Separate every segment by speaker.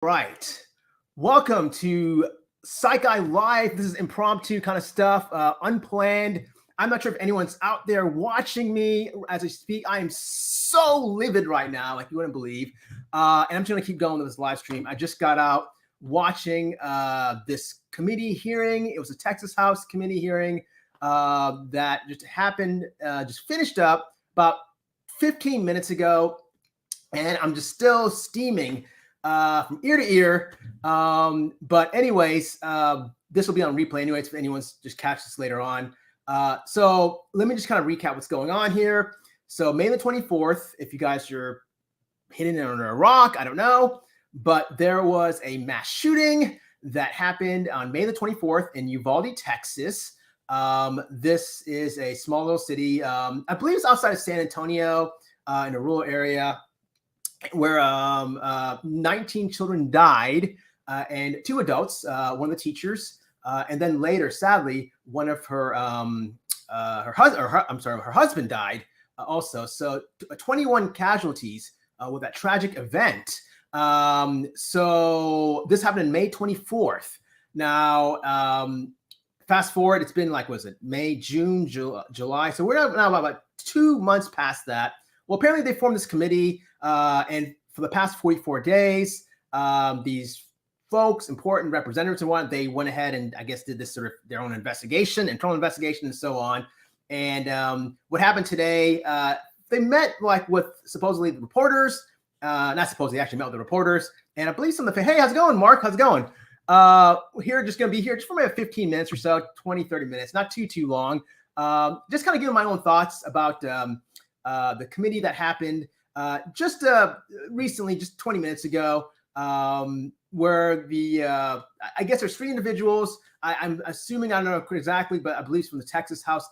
Speaker 1: Right. Welcome to Psych Eye Live. This is impromptu kind of stuff, unplanned. I'm not sure if anyone's out there watching me as I speak. I am so livid right now, like you wouldn't believe. And I'm just going to keep going with this live stream. I just got out watching this committee hearing. It was a Texas House committee hearing that just happened, just finished up about 15 minutes ago. And I'm just still steaming from ear to ear. But anyways, this will be on replay anyways, if anyone's just catch this later on. So let me just kind of recap what's going on here. So May the 24th, if you guys are hidden under a rock, I don't know, but there was a mass shooting that happened on May the 24th in Uvalde, Texas. This is a small little city. I believe it's outside of San Antonio in a rural area, where 19 children died and 2 adults, one of the teachers, and then later, sadly, one of her husband died also. So 21 casualties with that tragic event. So this happened on May 24th. Now, fast forward, it's been like, was it May, June, July? So we're now about 2 months past that. Well, apparently they formed this committee, and for the past 44 days, these folks, important representatives and whatnot, they went ahead and I guess did this sort of their own investigation, internal investigation, and so on. And what happened today? They met like with supposedly the reporters, not supposedly, they actually met with the reporters, and I believe some of the hey, how's it going, Mark? How's it going? We're just going to be here just for maybe 15 minutes or so, 20, 30 minutes, not too long. Just kind of giving my own thoughts about the committee that happened just recently, just 20 minutes ago, where the I guess there's 3 individuals. I'm assuming, I don't know exactly, but I believe it's from the Texas House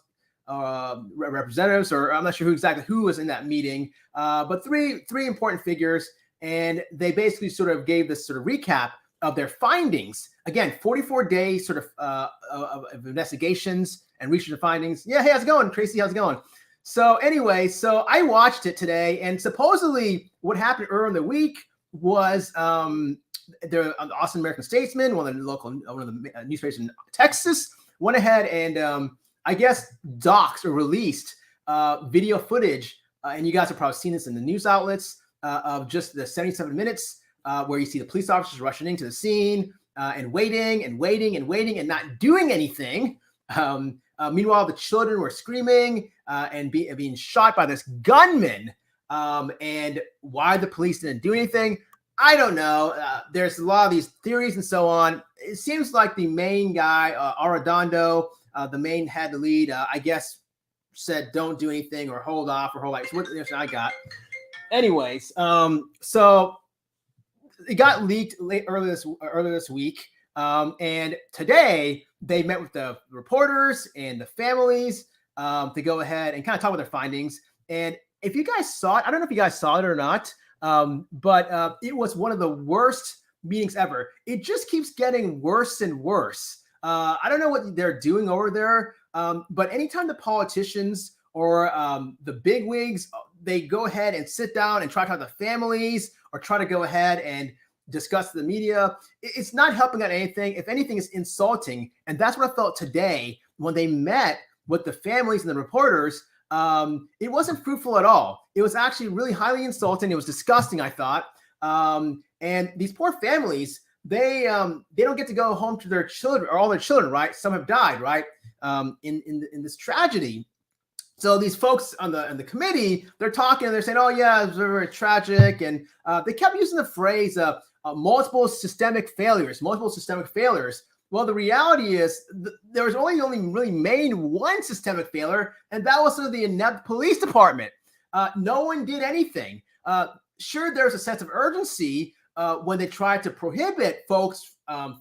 Speaker 1: representatives, or I'm not sure who was in that meeting, but three important figures, and they basically sort of gave this sort of recap of their findings. Again, 44 days sort of investigations and research and findings. Yeah, hey, how's it going, Tracy? How's it going? So anyway, so I watched it today, and supposedly what happened earlier in the week was the Austin American Statesman, one of the newspapers in Texas, went ahead and I guess doxed or released video footage, and you guys have probably seen this in the news outlets of just the 77 minutes where you see the police officers rushing into the scene and waiting and not doing anything. Meanwhile, the children were screaming and being shot by this gunman. And why the police didn't do anything, I don't know. There's a lot of these theories and so on. It seems like the main guy, Arredondo, the main head, the lead, I guess, said don't do anything or hold off or hold on. So what I got. Anyways, so it got leaked earlier this week. And today they met with the reporters and the families to go ahead and kind of talk about their findings. And if you guys saw it, I don't know if you guys saw it or not, but it was one of the worst meetings ever. It just keeps getting worse and worse. I don't know what they're doing over there, but anytime the politicians or the bigwigs, they go ahead and sit down and try to talk to families or try to go ahead and discuss the media, it's not helping out anything. If anything, it's insulting. And that's what I felt today when they met with the families and the reporters. It wasn't fruitful at all. It was actually really highly insulting. It was disgusting, I thought. And these poor families, they don't get to go home to their children or all their children, right? Some have died, right? In this tragedy. So these folks on the committee, they're talking and they're saying, "Oh yeah, it's very, very tragic," and they kept using the phrase multiple systemic failures. Well, the reality is there was only really made one systemic failure, and that was sort of the inept police department. No one did anything. Sure, there's a sense of urgency when they tried to prohibit folks,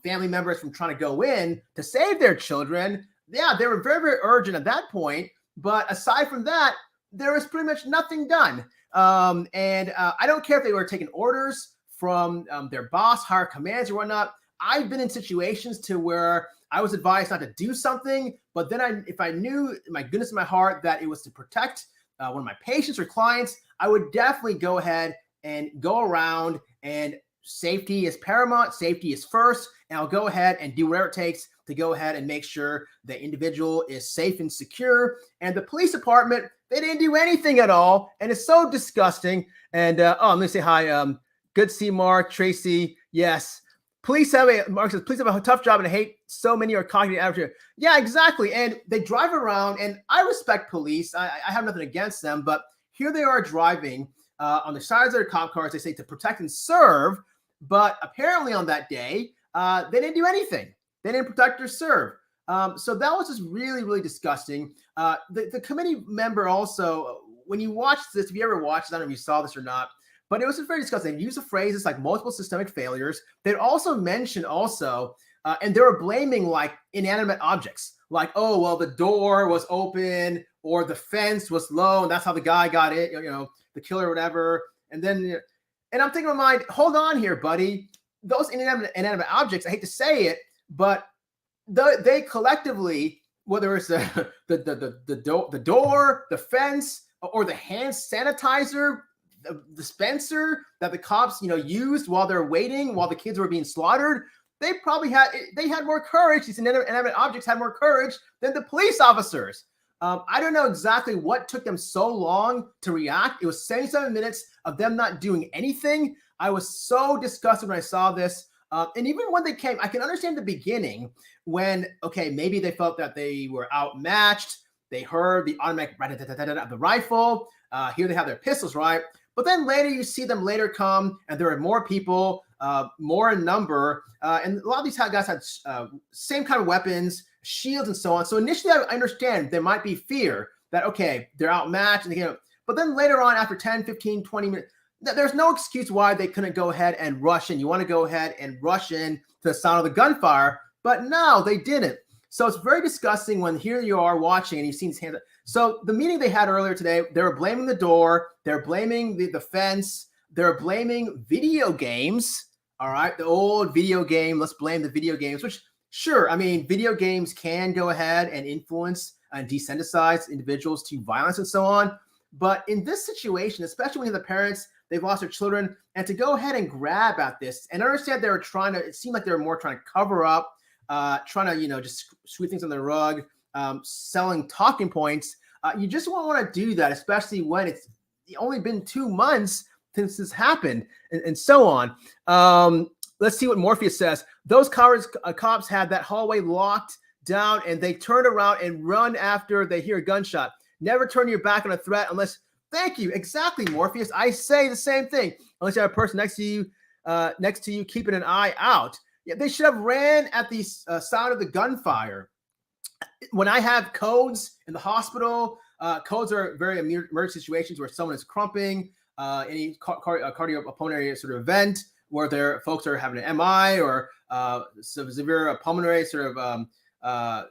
Speaker 1: family members, from trying to go in to save their children. Yeah, they were very, very urgent at that point. But aside from that, there was pretty much nothing done. And I don't care if they were taking orders from their boss, higher commands or whatnot. I've been in situations to where I was advised not to do something, but then if I knew, my goodness in my heart, that it was to protect one of my patients or clients, I would definitely go ahead and go around and safety is paramount, safety is first, and I'll go ahead and do whatever it takes to go ahead and make sure the individual is safe and secure. And the police department, they didn't do anything at all, and it's so disgusting. And let me say hi. Good to see Mark, Tracy. Yes. Mark says, police have a tough job and I hate so many are cognitive average. Yeah, exactly. And they drive around, and I respect police. I have nothing against them, but here they are driving on the sides of their cop cars. They say to protect and serve, but apparently on that day, they didn't do anything. They didn't protect or serve. So that was just really, really disgusting. The committee member also, when you watch this, if you ever watched, I don't know if you saw this or not, but it was just very disgusting. They used the phrases like multiple systemic failures. They'd also mentioned and they were blaming like inanimate objects, like, oh, well, the door was open or the fence was low, and that's how the guy got it, the killer or whatever. And then, and I'm thinking in my mind, hold on here, buddy. Those inanimate objects, I hate to say it, but they collectively, whether it's the door, the fence, or the hand sanitizer, the dispenser that the cops, used while they're waiting, while the kids were being slaughtered, they had more courage. These inanimate objects had more courage than the police officers. I don't know exactly what took them so long to react. It was 77 minutes of them not doing anything. I was so disgusted when I saw this. And even when they came, I can understand the beginning when, okay, maybe they felt that they were outmatched. They heard the automatic of the rifle. Here they have their pistols, right? But then later you see them later come, and there are more people, more in number. And a lot of these guys had same kind of weapons, shields, and so on. So initially I understand there might be fear that, okay, they're outmatched. But then later on, after 10, 15, 20 minutes, there's no excuse why they couldn't go ahead and rush in. You want to go ahead and rush in to the sound of the gunfire, but no, they didn't. So it's very disgusting when here you are watching and you've seen his hands. So the meeting they had earlier today, they were blaming the door, they're blaming the fence, they're blaming video games. All right, the old video game. Let's blame the video games, which sure, I mean, video games can go ahead and influence and desensitize individuals to violence and so on. But in this situation, especially when the parents, they've lost their children, and to go ahead and grab at this, and I understand they were trying to, it seemed like they were more trying to cover up, trying to, just sweep things on the rug, selling talking points. You just won't want to do that, especially when it's only been 2 months since this happened and so on. Let's see what Morpheus says. Those cops had that hallway locked down, and they turn around and run after they hear a gunshot. Never turn your back on a threat unless, thank you, exactly, Morpheus. I say the same thing. Unless you have a person next to you keeping an eye out. Yeah, they should have ran at the sound of the gunfire. When I have codes in the hospital, codes are very emergency situations where someone is crumping, any cardiopulmonary sort of event where their folks are having an MI or severe pulmonary sort of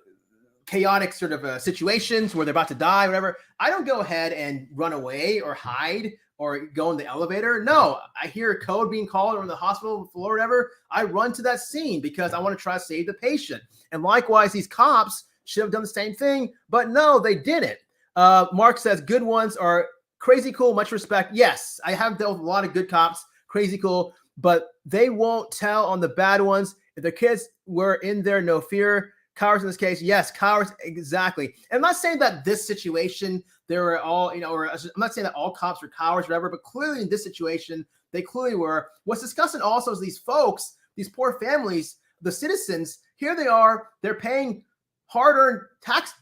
Speaker 1: chaotic sort of situations where they're about to die, whatever. I don't go ahead and run away or hide or go in the elevator. No, I hear a code being called on the hospital floor, or whatever. I run to that scene because I want to try to save the patient. And likewise, these cops should have done the same thing, but no, they didn't. Mark says good ones are crazy cool, much respect. Yes, I have dealt with a lot of good cops, crazy cool, but they won't tell on the bad ones. If the kids were in there, no fear. Cowards in this case, yes, cowards, exactly. And I'm not saying that this situation, they were all, or I'm not saying that all cops are cowards or whatever, but clearly in this situation, they clearly were. What's disgusting also is these folks, these poor families, the citizens, here they are, they're paying hard-earned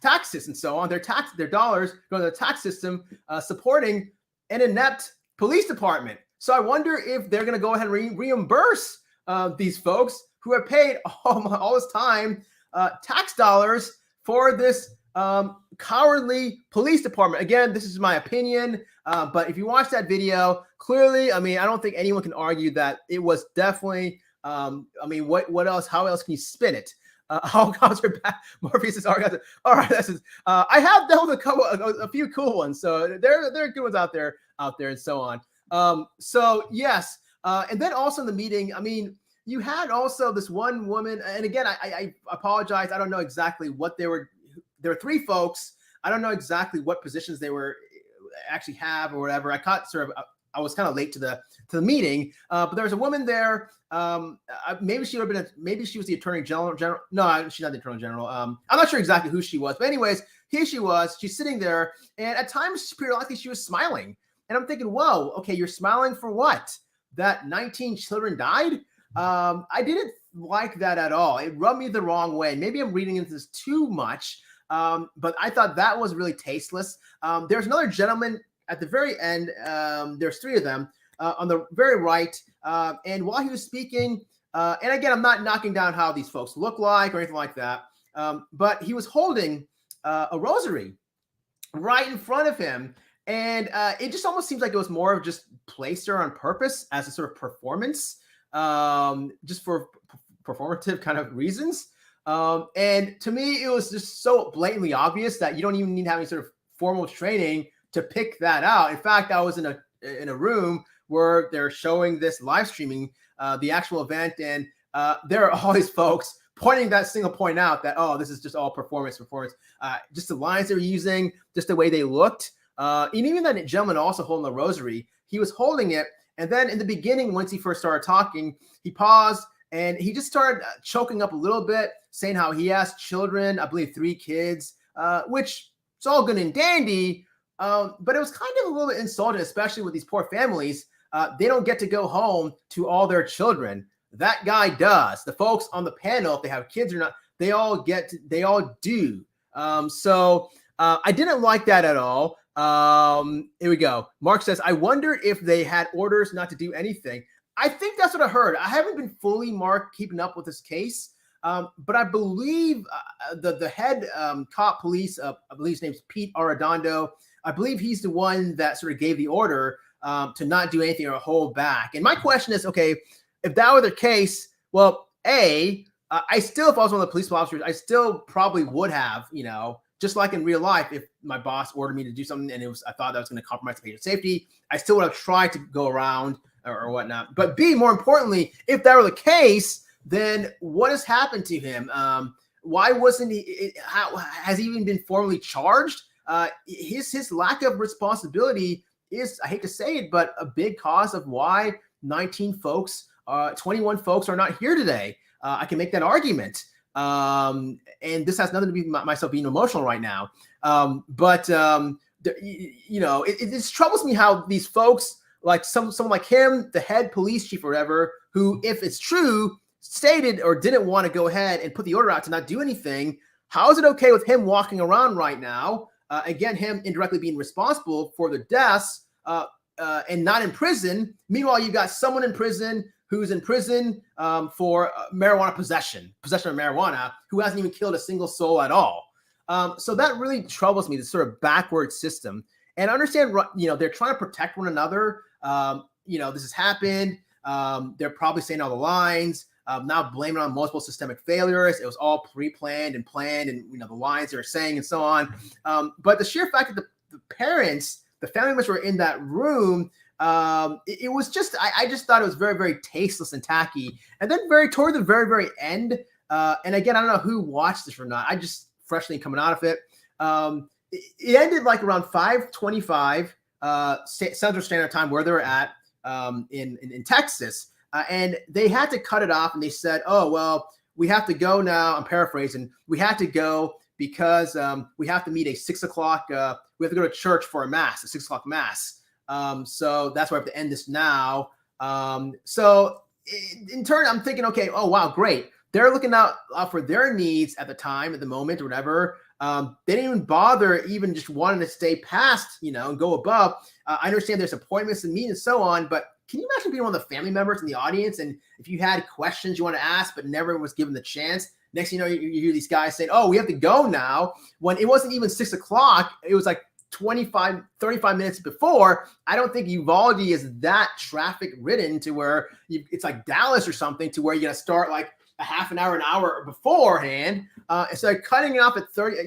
Speaker 1: taxes and so on, their dollars go to the tax system, supporting an inept police department. So I wonder if they're going to go ahead and reimburse these folks who have paid all this time tax dollars for this cowardly police department. Again, this is my opinion, but if you watch that video, clearly, I mean, I don't think anyone can argue that it was definitely, I mean, what else, how else can you spin it? All cops are back. Morpheus is all right. This is, I have dealt with a few cool ones, so there are good ones out there, and so on. So yes, and then also in the meeting, I mean, you had also this one woman, and again, I apologize. I don't know exactly what they were. There were 3 folks. I don't know exactly what positions they were actually have or whatever. I caught sort of I was kind of late to the meeting, but there was a woman there. Maybe she would have been. Maybe she was the attorney general. No, she's not the attorney general. I'm not sure exactly who she was, but anyways, here she was. She's sitting there, and at times, periodically, she was smiling, and I'm thinking, whoa, okay, you're smiling for what? That 19 children died? I didn't like that at all. It rubbed me the wrong way. Maybe I'm reading into this too much, but I thought that was really tasteless. There's another gentleman at the very end. There's three of them on the very right. And while he was speaking, and again, I'm not knocking down how these folks look like or anything like that, but he was holding a rosary right in front of him. And it just almost seems like it was more of just placed there on purpose as a sort of performance, just for performative kind of reasons. And to me, it was just so blatantly obvious that you don't even need to have any sort of formal training to pick that out. In fact, I was in a room where they're showing this live streaming, the actual event, and there are all these folks pointing that single point out that, oh, this is just all performance, just the lines they were using, just the way they looked. And even that gentleman also holding the rosary, he was holding it. And then in the beginning, once he first started talking, he paused and he just started choking up a little bit, saying how he has children, I believe 3 kids, which it's all good and dandy. But it was kind of a little bit insulting, especially with these poor families. They don't get to go home to all their children. That guy does. The folks on the panel, if they have kids or not, they all do. So I didn't like that at all. Here we go. Mark says, I wonder if they had orders not to do anything. I think that's what I heard. I haven't been fully, Mark, keeping up with this case. But I believe the head cop police, I believe his name's Pete Arredondo. I believe he's the one that sort of gave the order to not do anything or hold back. And my question is, okay, if that were the case, well, I still, if I was one of the police officers, I still probably would have, just like in real life, if my boss ordered me to do something and I thought that was going to compromise the patient safety, I still would have tried to go around or whatnot. But B, more importantly, if that were the case, then what has happened to him? Why wasn't he? Has he even been formally charged? His lack of responsibility is, I hate to say it, but a big cause of why 21 folks are not here today. I can make that argument. And this has nothing to do with myself being emotional right now. But it just troubles me how these folks, like someone like him, the head police chief or whatever, who, if it's true, stated or didn't want to go ahead and put the order out to not do anything. How is it okay with him walking around right now? Again, him indirectly being responsible for the deaths and not in prison. Meanwhile, you've got someone in prison who's in prison for marijuana possession of marijuana, who hasn't even killed a single soul at all. So that really troubles me, this sort of backward system. And I understand, they're trying to protect one another. This has happened. They're probably saying all the lines, now blaming on multiple systemic failures. It was all pre-planned and planned, and the lines they're saying and so on. But the sheer fact that the parents, the family members were in that room, it was just, I just thought it was very, very tasteless and tacky. And then toward the very, very end, and again, I don't know who watched this or not. I just freshly coming out of it. It ended like around 5:25 Central Standard Time, where they were at in Texas. And they had to cut it off, and they said, oh, well, we have to go now. I'm paraphrasing. We had to go because we have to meet a 6 o'clock. We have to go to church for a 6 o'clock mass. So that's why I have to end this now. So in turn, I'm thinking, okay, oh, wow, great. They're looking out for their needs at the moment or whatever. They didn't even bother even just wanting to stay past, and go above. I understand there's appointments and meetings and so on, but can you imagine being one of the family members in the audience? And if you had questions you want to ask, but never was given the chance, next thing you know, you hear these guys saying, oh, we have to go now, when it wasn't even 6 o'clock. It was like 35 minutes before. I don't think Uvalde is that traffic ridden to where it's like Dallas or something, to where you got to start like a half an hour beforehand. So cutting it off at 30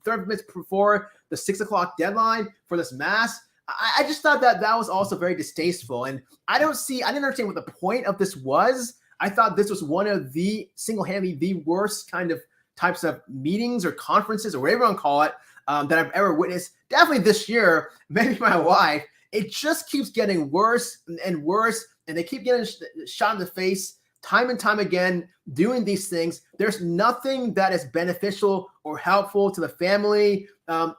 Speaker 1: minutes before the 6 o'clock deadline for this mass. I just thought that was also very distasteful. And I didn't understand what the point of this was. I thought this was one of the single-handedly the worst kind of types of meetings or conferences or whatever you want to call it that I've ever witnessed. Definitely this year, maybe my wife, It just keeps getting worse and worse, and they keep getting shot in the face time and time again doing these things. There's nothing that is beneficial or helpful to the family.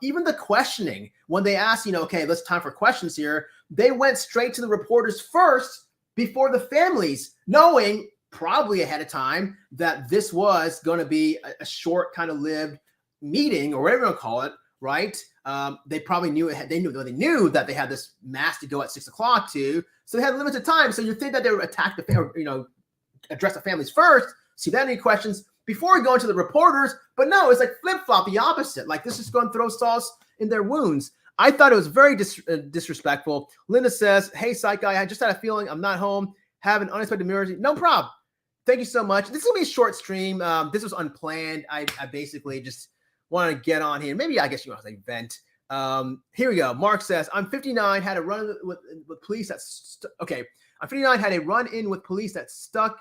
Speaker 1: Even the questioning, when they asked, okay, let's time for questions here, they went straight to the reporters first before the families, knowing probably ahead of time that this was going to be a short kind of lived meeting, or whatever you want to call it, right? They probably knew they knew that they had this mass to go at 6 o'clock to, so they had limited time. So you think that they would attack the family, address the families first, see that any questions before going to the reporters. But no, it's like flip-flop, the opposite. Like, this is going to throw salt in their wounds. I thought it was very disrespectful. Linda says, hey, Psych Guy, I just had a feeling I'm not home. Have an unexpected emergency. No problem. Thank you so much. This is going to be a short stream. This was unplanned. I basically just want to get on here. Maybe, I guess you want to say vent. Here we go. Mark says, I'm 59, had a run with police that's okay. I'm 59, had a run-in with police that stuck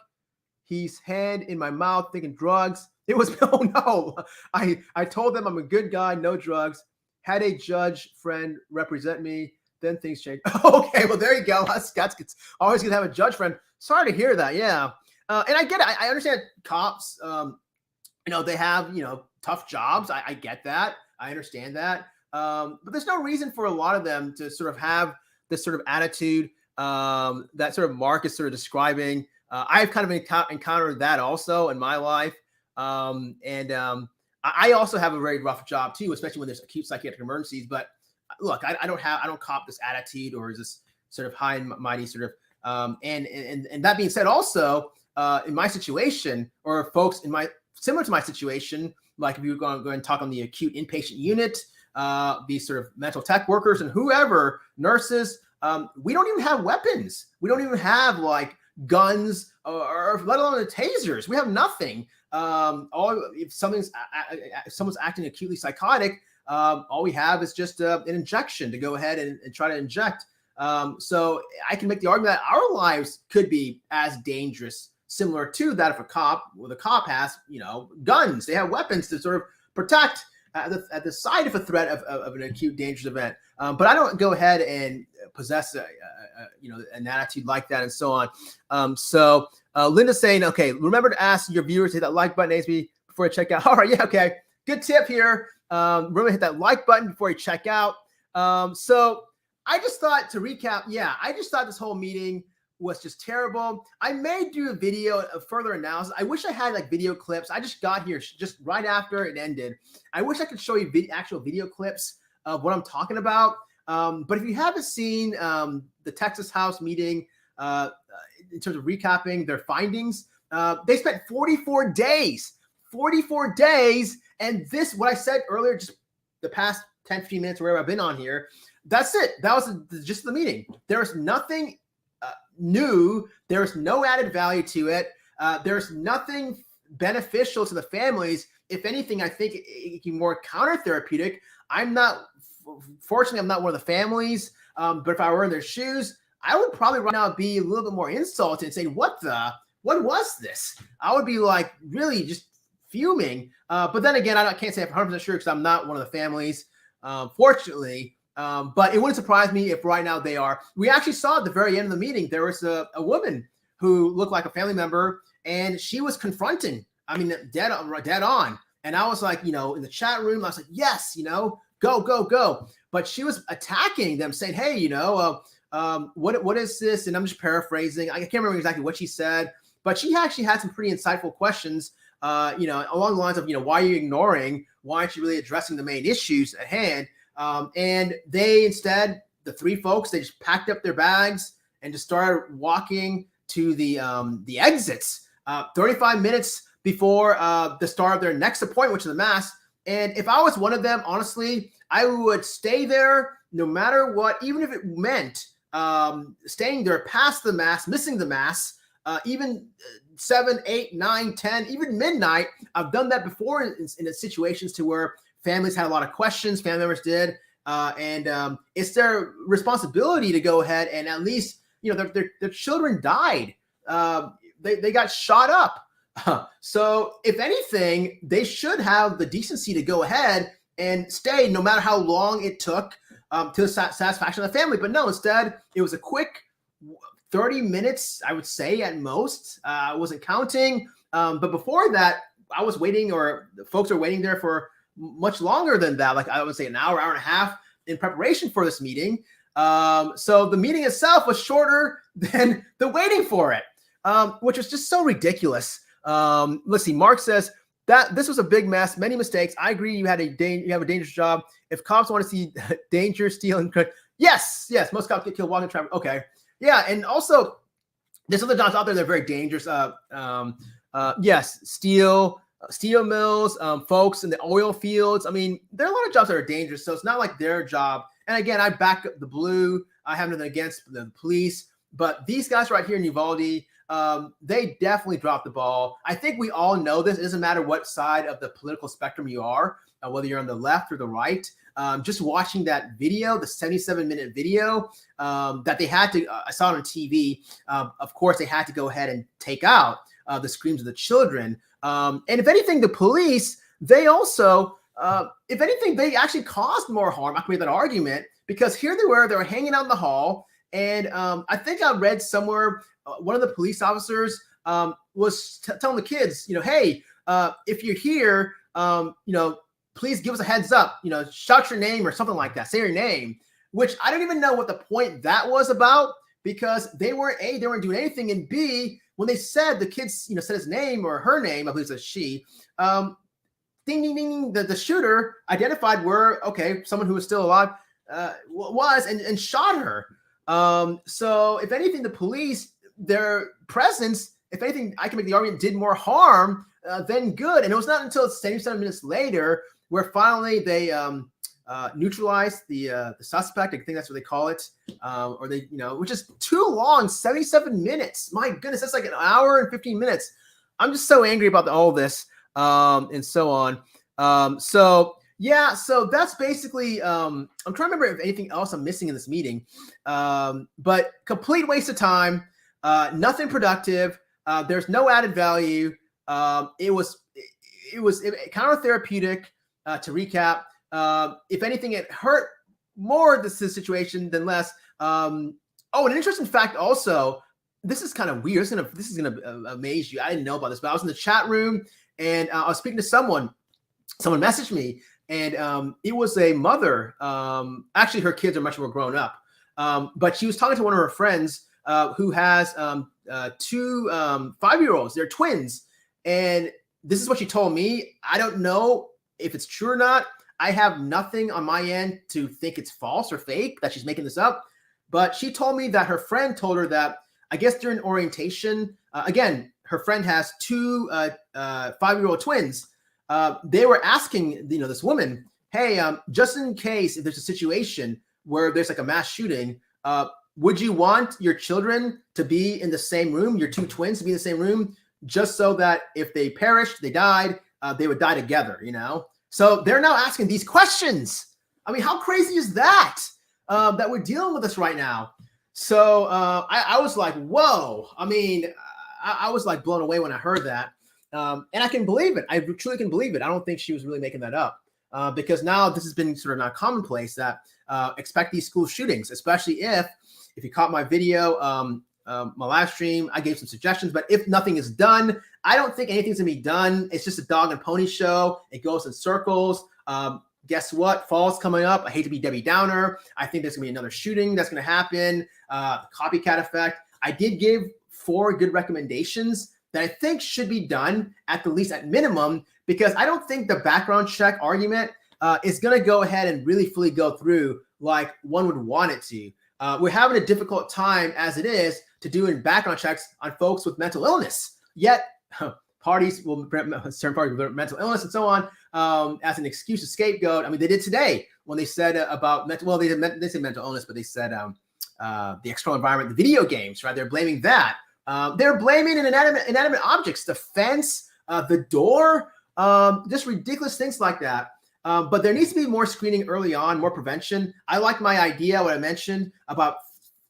Speaker 1: his hand in my mouth thinking drugs. It was, oh no. I told them I'm a good guy, no drugs. Had a judge friend represent me. Then things changed. Okay, well, there you go. Scott's always going to have a judge friend. Sorry to hear that, yeah. And I get it. I understand cops, they have, tough jobs. I get that. I understand that. But there's no reason for a lot of them to sort of have this sort of attitude that sort of Mark is sort of describing. I've kind of encountered that also in my life. I also have a very rough job too, especially when there's acute psychiatric emergencies. But look, I don't cop this attitude or this sort of high and mighty sort of, and that being said, also in my situation, or folks similar to my situation, like if you go and talk on the acute inpatient unit, these sort of mental tech workers and whoever, nurses, we don't even have weapons. We don't even have like guns or let alone the tasers. We have nothing. If someone's acting acutely psychotic, all we have is just an injection to go ahead and try to inject. So I can make the argument that our lives could be as dangerous, similar to that if a cop has, guns. They have weapons to sort of protect at the side of a threat of an acute dangerous event. But I don't go ahead and possess an attitude like that and so on. So Linda's saying, okay, remember to ask your viewers to hit that like button, ASB, before you check out. All right, yeah, okay. Good tip here. Remember to hit that like button before you check out. So I just thought, to recap, I just thought this whole meeting was just terrible. I may do a video of further analysis. I wish I had like video clips. I just got here just right after it ended. I wish I could show you actual video clips of what I'm talking about. But if you haven't seen the Texas House meeting, in terms of recapping their findings, they spent 44 days. And this, what I said earlier, just the past 10, 15 minutes, wherever I've been on here, that's it. That was just the meeting. There was nothing new. There's no added value to it. There's nothing beneficial to the families. If anything, I think it can be more counter-therapeutic. Fortunately, I'm not one of the families, but if I were in their shoes, I would probably right now be a little bit more insulted and say, what was this? I would be like really just fuming. But then again, I can't say I'm 100% sure because I'm not one of the families, fortunately. But it wouldn't surprise me if right now they are. We actually saw at the very end of the meeting, there was a woman who looked like a family member, and she was confronting, dead on. And I was like, in the chat room, I was like, yes, go. But she was attacking them, saying, hey, what is this? And I'm just paraphrasing. I can't remember exactly what she said, but she actually had some pretty insightful questions, along the lines of, why are you ignoring? Why aren't you really addressing the main issues at hand? And they instead, the three folks, they just packed up their bags and just started walking to the exits 35 minutes before the start of their next appointment, which is the mass. And if I was one of them, honestly, I would stay there no matter what, even if it meant staying there past the mass, missing the mass, even 7, 8, 9, 10, even midnight. I've done that before in situations to where families had a lot of questions, family members did, and it's their responsibility to go ahead and at least, their children died. They got shot up. So if anything, they should have the decency to go ahead and stay no matter how long it took. to the satisfaction of the family. But no, instead, it was a quick 30 minutes, I would say at most. I wasn't counting. But before that, I was waiting, or folks are waiting there for much longer than that. Like I would say an hour, hour and a half in preparation for this meeting. So the meeting itself was shorter than the waiting for it, which was just so ridiculous. Let's see. Mark says that this was a big mess, many mistakes. I agree. You have a dangerous job. If cops want to see danger, steal, and yes, most cops get killed walking traffic. Okay. Yeah. And also there's other jobs out there that are very dangerous. Yes. Steel mills, folks in the oil fields. I mean, there are a lot of jobs that are dangerous. So it's not like their job. And again, I back up the blue. I have nothing against the police, but these guys right here in Uvalde, they definitely dropped the ball. I think we all know this. It doesn't matter what side of the political spectrum you are, whether you're on the left or the right. Just watching that video, the 77-minute video that they had to, I saw it on TV. Of course, they had to go ahead and take out the screams of the children. And if anything, the police, they also, if anything, they actually caused more harm. I can make that argument because here they were hanging out in the hall. And I think I read somewhere, one of the police officers was telling the kids, hey, if you're here, please give us a heads up, shout your name or something like that. Say your name, which I don't even know what the point that was about, because they weren't doing anything. And B, when they said the kids, said his name or her name, I believe it's a she, ding, ding, ding, the shooter identified someone who was still alive and shot her. So if anything, the police, their presence, if anything, I can make the argument, did more harm than good. And it was not until 77 minutes later where finally they neutralized the suspect. I think that's what they call it. Or they, which is too long, 77 minutes. My goodness, that's like an hour and 15 minutes. I'm just so angry about all this and so on. So that's basically, I'm trying to remember if anything else I'm missing in this meeting, but complete waste of time, nothing productive. There's no added value. It was counter-therapeutic, to recap. If anything, it hurt more this situation than less. An interesting fact also, this is kind of weird. This is gonna amaze you. I didn't know about this, but I was in the chat room and I was speaking to someone. Someone messaged me, and it was a mother. Actually, her kids are much more grown up, but she was talking to one of her friends who has two 5-year-olds. They're twins, and this is what she told me. I don't know if it's true or not. I have nothing on my end to think it's false or fake, that she's making this up. But she told me that her friend told her that, I guess during orientation, again, her friend has two 5-year-old twins. They were asking, this woman, hey, just in case if there's a situation where there's like a mass shooting, would you want your children to be in the same room, your two twins to be in the same room, just so that if they perished, they died, they would die together, So they're now asking these questions. I mean, how crazy is that, that we're dealing with this right now? So I was like, whoa. I mean, I was like blown away when I heard that. And I can believe it. I truly can believe it. I don't think she was really making that up, because now this has been sort of not commonplace that expect these school shootings, especially if you caught my video, my live stream, I gave some suggestions, but if nothing is done, I don't think anything's gonna be done. It's just a dog and pony show. It goes in circles. Guess what? Fall's coming up. I hate to be Debbie Downer. I think there's gonna be another shooting that's gonna happen. Copycat effect. I did give 4 good recommendations that I think should be done at the least, at minimum, because I don't think the background check argument is going to go ahead and really fully go through like one would want it to. We're having a difficult time as it is to do background checks on folks with mental illness. Yet parties will, certain parties with mental illness and so on, as an excuse to scapegoat. I mean, they did today when they said about mental, well, they said mental illness, but they said the external environment, the video games, right? They're blaming that. They're blaming inanimate objects, the fence, the door, just ridiculous things like that. But there needs to be more screening early on, more prevention. I like my idea, what I mentioned about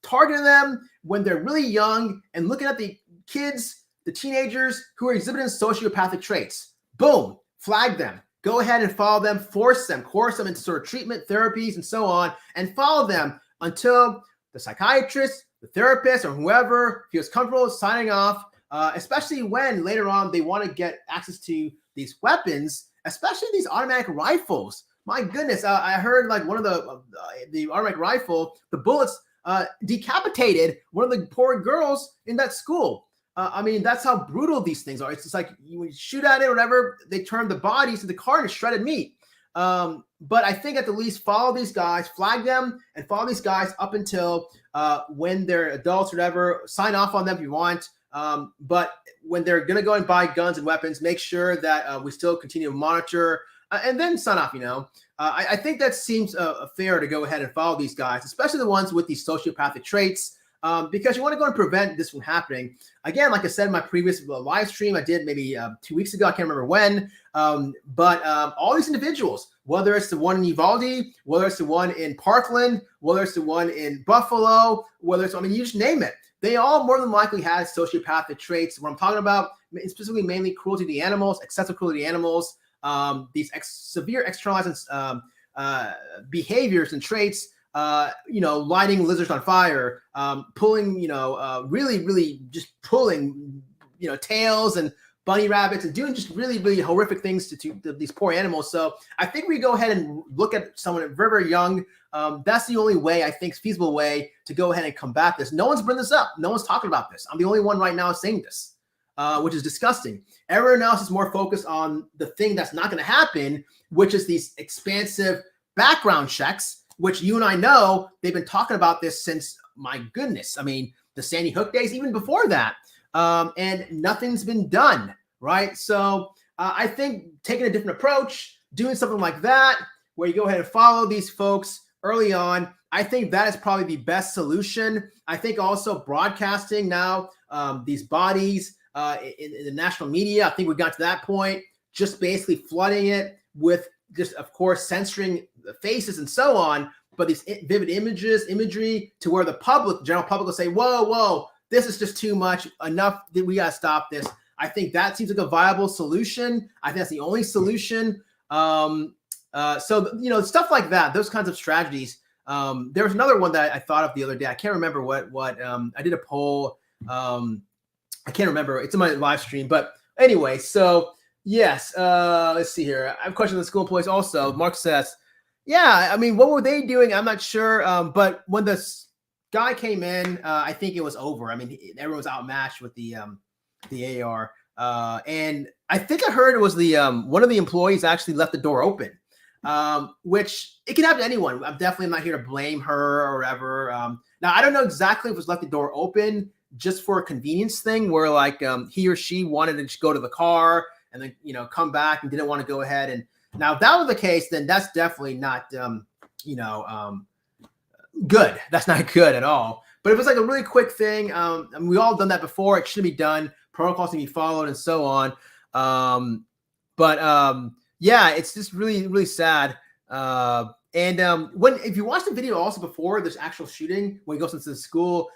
Speaker 1: targeting them when they're really young and looking at the kids, the teenagers who are exhibiting sociopathic traits. Boom, flag them. go ahead and follow them, coerce them into sort of treatment, therapies, and so on, and follow them until the psychiatrist, the therapist, or whoever feels comfortable signing off, especially when later on they want to get access to these weapons, especially these automatic rifles. My goodness, I heard like one of the automatic rifle, the bullets decapitated one of the poor girls in that school. I mean, that's how brutal these things are. It's just like you shoot at it or whatever, they turn the bodies into carnage, shredded meat. But I think at the least follow these guys, flag them, and follow these guys up until when they're adults or whatever. Sign off on them if you want. But when they're going to go and buy guns and weapons, make sure that we still continue to monitor and then sign off, I think that seems fair to go ahead and follow these guys, especially the ones with these sociopathic traits. Because you want to go and prevent this from happening. Again, like I said in my previous live stream, I did maybe 2 weeks ago, I can't remember when, but all these individuals, whether it's the one in Uvalde, whether it's the one in Parkland, whether it's the one in Buffalo, whether it's, you just name it, they all more than likely had sociopathic traits. What I'm talking about, specifically mainly cruelty to the animals, excessive cruelty to animals, these severe externalized behaviors and traits, lighting lizards on fire, pulling, really just pulling, tails and bunny rabbits and doing just really, really horrific things to these poor animals. So I think we go ahead and look at someone very, very young. That's the only way, I think, feasible way to go ahead and combat this. No one's bringing this up. No one's talking about this. I'm the only one right now saying this, which is disgusting. Everyone else is more focused on the thing that's not going to happen, which is these expansive background checks, which you and I know they've been talking about this since, my goodness, the Sandy Hook days, even before that. And nothing's been done, right? So I think taking a different approach, doing something like that, where you go ahead and follow these folks early on, I think that is probably the best solution. I think also broadcasting now these bodies in the national media, I think we got to that point, just basically flooding it with just, of course, censoring the faces and so on, but these vivid imagery to where the general public will say, whoa, this is just too much, enough, we got to stop this. I think that seems like a viable solution. I think that's the only solution. So, stuff like that, those kinds of strategies. There was another one that I thought of the other day. I can't remember what I did a poll. I can't remember. It's in my live stream. But anyway, so yes, let's see here. I have a question on the school employees also. Mark says, yeah, what were they doing? I'm not sure. But when the guy came in, I think it was over. Everyone was outmatched with the AR. And I think I heard it was the one of the employees actually left the door open, which it can happen to anyone. I'm definitely not here to blame her or whatever. Now, I don't know exactly if it was left the door open just for a convenience thing where like he or she wanted to just go to the car and then, come back and didn't want to go ahead. And now if that was the case, then that's definitely not, good. That's not good at all. But if it's like a really quick thing, we all done that before. It shouldn't be done. Protocols need to be followed and so on. Yeah, it's just really, really sad. If you watch the video also before this actual shooting, when he goes into the school,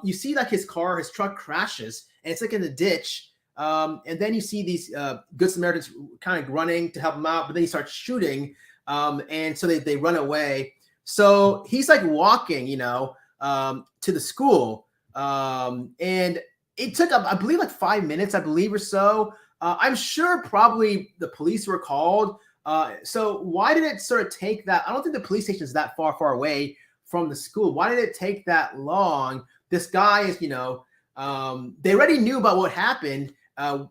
Speaker 1: you see like his truck crashes and it's like in the ditch. And then you see these Good Samaritans kind of running to help him out, but then he starts shooting. And so they run away. So he's like walking, to the school. And it took, I believe, like 5 minutes, or so. I'm sure probably the police were called. So why did it sort of take that? I don't think the police station is that far away from the school. Why did it take that long? This guy is, they already knew about what happened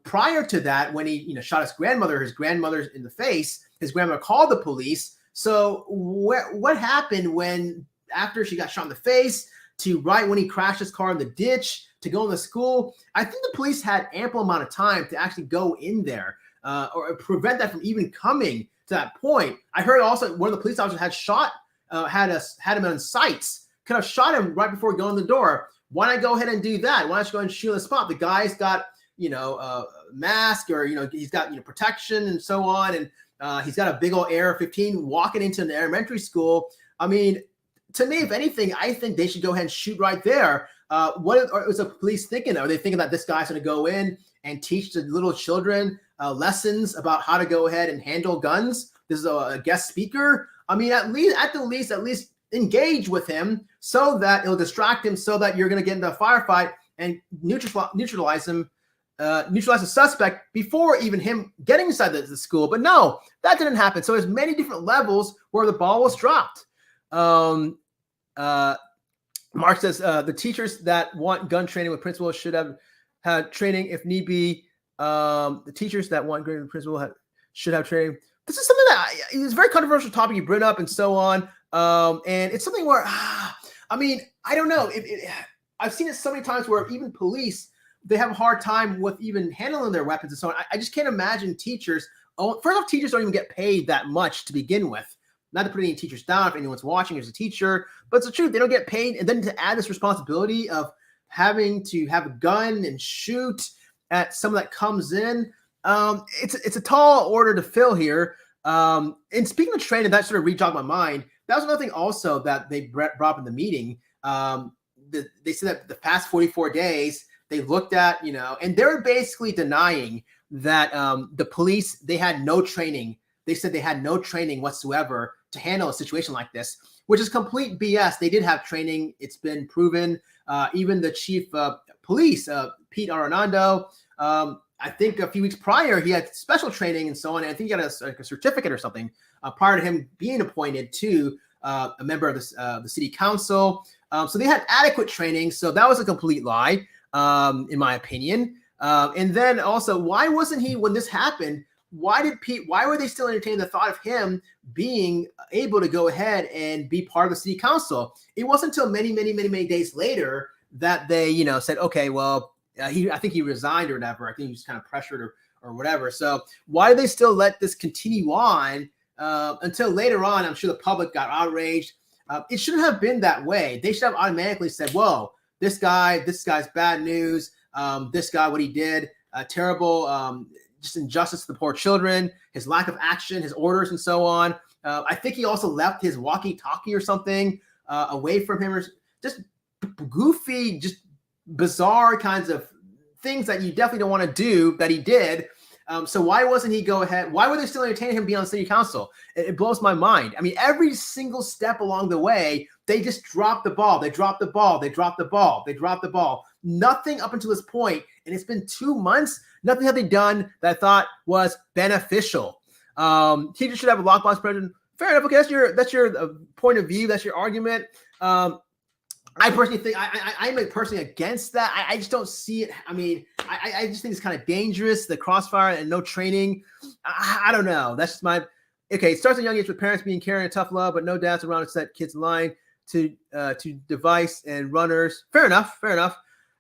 Speaker 1: prior to that when he, shot his grandmother's in the face. His grandmother called the police. So what happened when, after she got shot in the face, to right when he crashed his car in the ditch, to go in the school? I think the police had ample amount of time to actually go in there or prevent that from even coming to that point. I heard also one of the police officers had shot, had him on sights, could have shot him right before going in the door. Why not go ahead and do that? Why not go ahead and shoot on the spot? The guy's got, a mask or, he's got, protection and so on. And he's got a big old AR-15 walking into an elementary school. To me, if anything, I think they should go ahead and shoot right there. What is the police thinking? Are they thinking that this guy's going to go in and teach the little children lessons about how to go ahead and handle guns. This is a guest speaker. I mean, at least engage with him so that it'll distract him, so that you're going to get into a firefight and neutralize him, neutralize the suspect before even him getting inside the school. But no, that didn't happen. So there's many different levels where the ball was dropped. Mark says the teachers that want gun training with principals should have had training if need be. The teachers that want gun principal should have training. This is something that it's a very controversial topic you bring up and so on. And it's something where, I mean, I don't know. I've seen it so many times where even police, they have a hard time with even handling their weapons and so on. I just can't imagine teachers. First off, teachers don't even get paid that much to begin with. Not to put any teachers down if anyone's watching as a teacher, but it's the truth. They don't get paid. And then to add this responsibility of having to have a gun and shoot at someone that comes in, it's a tall order to fill here. And speaking of training, that sort of rejogged my mind. That was another thing also that they brought up in the meeting. They said that the past 44 days, they looked at, and they were basically denying that the police, they had no training. They said they had no training whatsoever to handle a situation like this, which is complete BS. They did have training. It's been proven. Even the chief of police, Pete Arredondo, I think a few weeks prior, he had special training and so on. And I think he got a certificate or something prior to him being appointed to a member of the city council. So they had adequate training. So that was a complete lie, in my opinion. And then also, why wasn't he, when this happened, why were they still entertaining the thought of him being able to go ahead and be part of the city council? It wasn't until many days later that they, said, okay, well, I think he resigned or whatever. I think he was kind of pressured or whatever. So why did they still let this continue on until later on? I'm sure the public got outraged. It shouldn't have been that way. They should have automatically said, whoa, this guy's bad news. This guy, what he did, terrible, just injustice to the poor children, his lack of action, his orders and so on. I think he also left his walkie-talkie or something away from him, or just goofy, just bizarre kinds of things that you definitely don't want to do that he did. So why wasn't he go ahead? Why were they still entertaining him being on city council? It blows my mind. I mean, every single step along the way, they just dropped the ball. They dropped the ball. They dropped the ball. They dropped the ball. Nothing up until this point, and it's been 2 months. Nothing have they done that I thought was beneficial. Teachers should have a lockbox president. Fair enough. Okay, that's your point of view. That's your argument. I personally think I'm personally against that. I just don't see it. I mean, I just think it's kind of dangerous. The crossfire and no training. I don't know. That's just my. Okay, it starts at a young age with parents being caring and tough love, but no dads around to set kids in line to device and runners. Fair enough.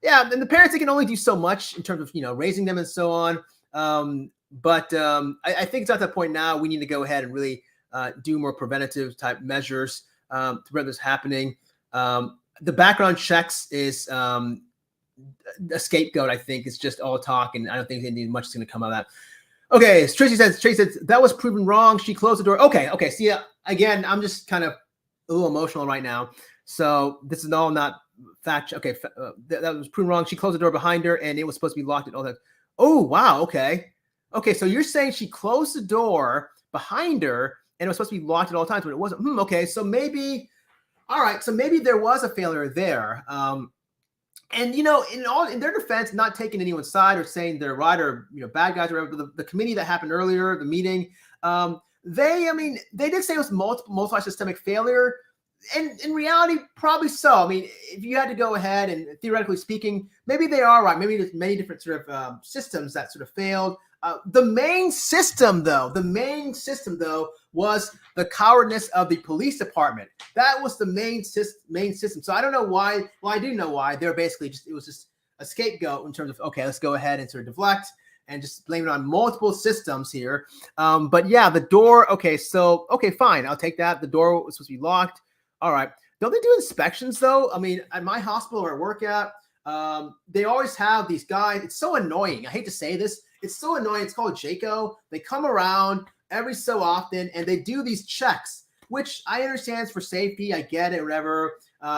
Speaker 1: Yeah, and the parents, they can only do so much in terms of raising them and so on. But I think it's at that point now. We need to go ahead and really do more preventative type measures to prevent this happening. The background checks is a scapegoat. I think it's just all talk, and I don't think anything much is going to come out of that. Okay, Tracy says that was proven wrong. She closed the door. Okay. See, again, I'm just kind of a little emotional right now. So this is all not fact. Okay, that was proven wrong. She closed the door behind her, and it was supposed to be locked at all times. Oh, wow. Okay. So you're saying she closed the door behind her, and it was supposed to be locked at all times, but it wasn't. Okay, so maybe. All right, so maybe there was a failure there. And in their defense, not taking anyone's side or saying they're right or bad guys or whatever. The committee that happened earlier, the meeting, they did say it was multi-systemic failure, and in reality, probably so. I mean, if you had to go ahead and theoretically speaking, maybe they are right. Maybe there's many different sort of systems that sort of failed. The main system, though, was the cowardness of the police department. That was the main system. So I don't know why. Well, I do know why. They're basically it was just a scapegoat in terms of, okay, let's go ahead and sort of deflect and just blame it on multiple systems here. But yeah, the door. Okay, fine. I'll take that. The door was supposed to be locked. All right. Don't they do inspections though? I mean, at my hospital where I work at, they always have these guys. It's so annoying. I hate to say this. It's so annoying. It's called JACO. They come around every so often and they do these checks, which I understand is for safety. I get it, whatever.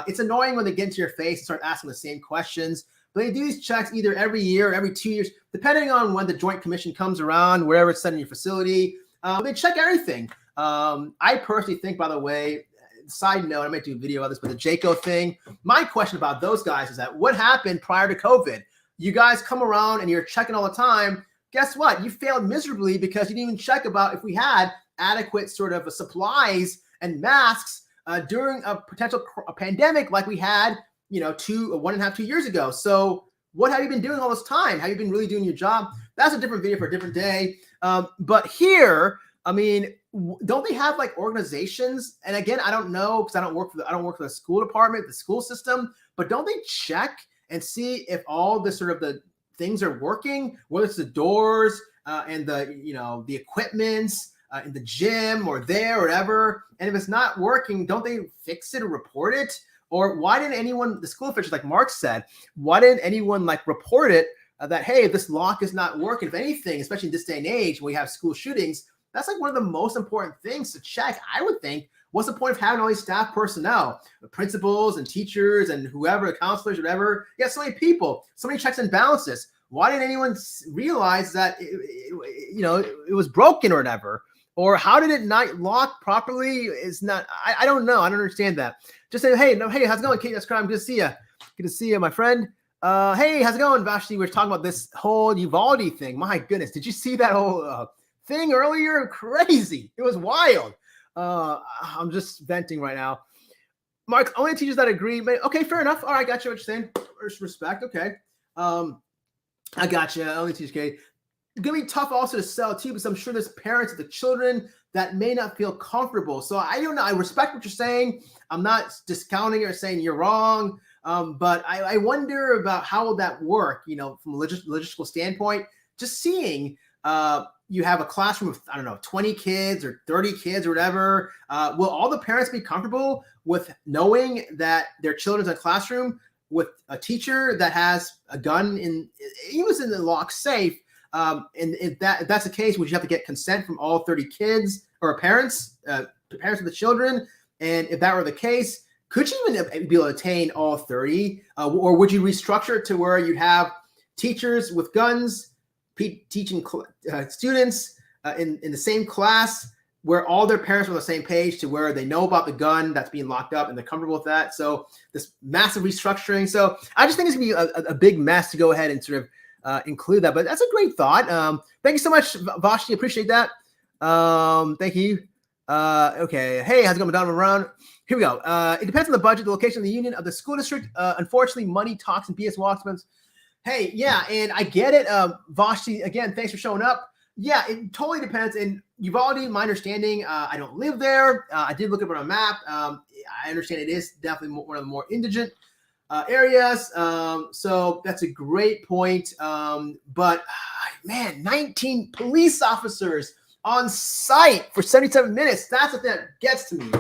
Speaker 1: It's annoying when they get into your face and start asking the same questions. But they do these checks either every year or every 2 years, depending on when the Joint Commission comes around, wherever it's set in your facility. They check everything. I personally think, by the way, side note, I might do a video of this, but the JACO thing, my question about those guys is that what happened prior to COVID? You guys come around and you're checking all the time. Guess what? You failed miserably because you didn't even check about if we had adequate sort of supplies and masks during a potential pandemic like we had, 1.5, 2 years ago. So what have you been doing all this time? Have you been really doing your job? That's a different video for a different day. But here, I mean, don't they have like organizations? And again, I don't know because I don't work for the school department, the school system. But don't they check and see if all the sort of the things are working, whether it's the doors and the equipments in the gym or there or whatever. And if it's not working, don't they fix it or report it? Or why didn't anyone, the school officials, like Mark said, why didn't anyone like report it that, hey, this lock is not working? If anything, especially in this day and age when we have school shootings, that's like one of the most important things to check, I would think. What's the point of having all these staff personnel, the principals and teachers and whoever, counselors, whatever? You got so many people, so many checks and balances. Why didn't anyone realize that it was broken or whatever? Or how did it not lock properly? It's not. I don't know. I don't understand that. Just say, hey, how's it going, Kate? That's great. Good to see you. Good to see you, my friend. Hey, how's it going, Vashti? We were talking about this whole Uvalde thing. My goodness, did you see that whole thing earlier? Crazy. It was wild. I'm just venting right now. Mark, only teachers that agree. Okay, fair enough. All right, got you what you're saying. Respect. Okay. I got you. Only teachers, okay. It's going to be tough also to sell too, because I'm sure there's parents of the children that may not feel comfortable. So I don't know. I respect what you're saying. I'm not discounting it or saying you're wrong. But I wonder about how will that work, from a logistical standpoint, just seeing you have a classroom of, 20 kids or 30 kids or whatever. Will all the parents be comfortable with knowing that their children's in a classroom with a teacher that has a gun he was in the locked safe? And if that's the case, would you have to get consent from all 30 kids or parents, the parents of the children? And if that were the case, could you even be able to attain all 30? Or would you restructure it to where you'd have teachers with guns teaching students in the same class where all their parents are on the same page to where they know about the gun that's being locked up and they're comfortable with that? So this massive restructuring. So I just think it's going to be a big mess to go ahead and sort of include that, but that's a great thought. Thank you so much, Vashti. Appreciate that. Thank you. Okay. Hey, how's it going, Donovan Brown? Here we go. It depends on the budget, the location of the union of the school district. Unfortunately, money talks and BS Walksmans. Hey, yeah, and I get it. Vashti, again, thanks for showing up. Yeah, it totally depends. And Uvalde, my understanding, I don't live there. I did look up on a map. I understand it is definitely one of the more indigent areas. So that's a great point. But man, 19 police officers on site for 77 minutes. That's the thing that gets to me.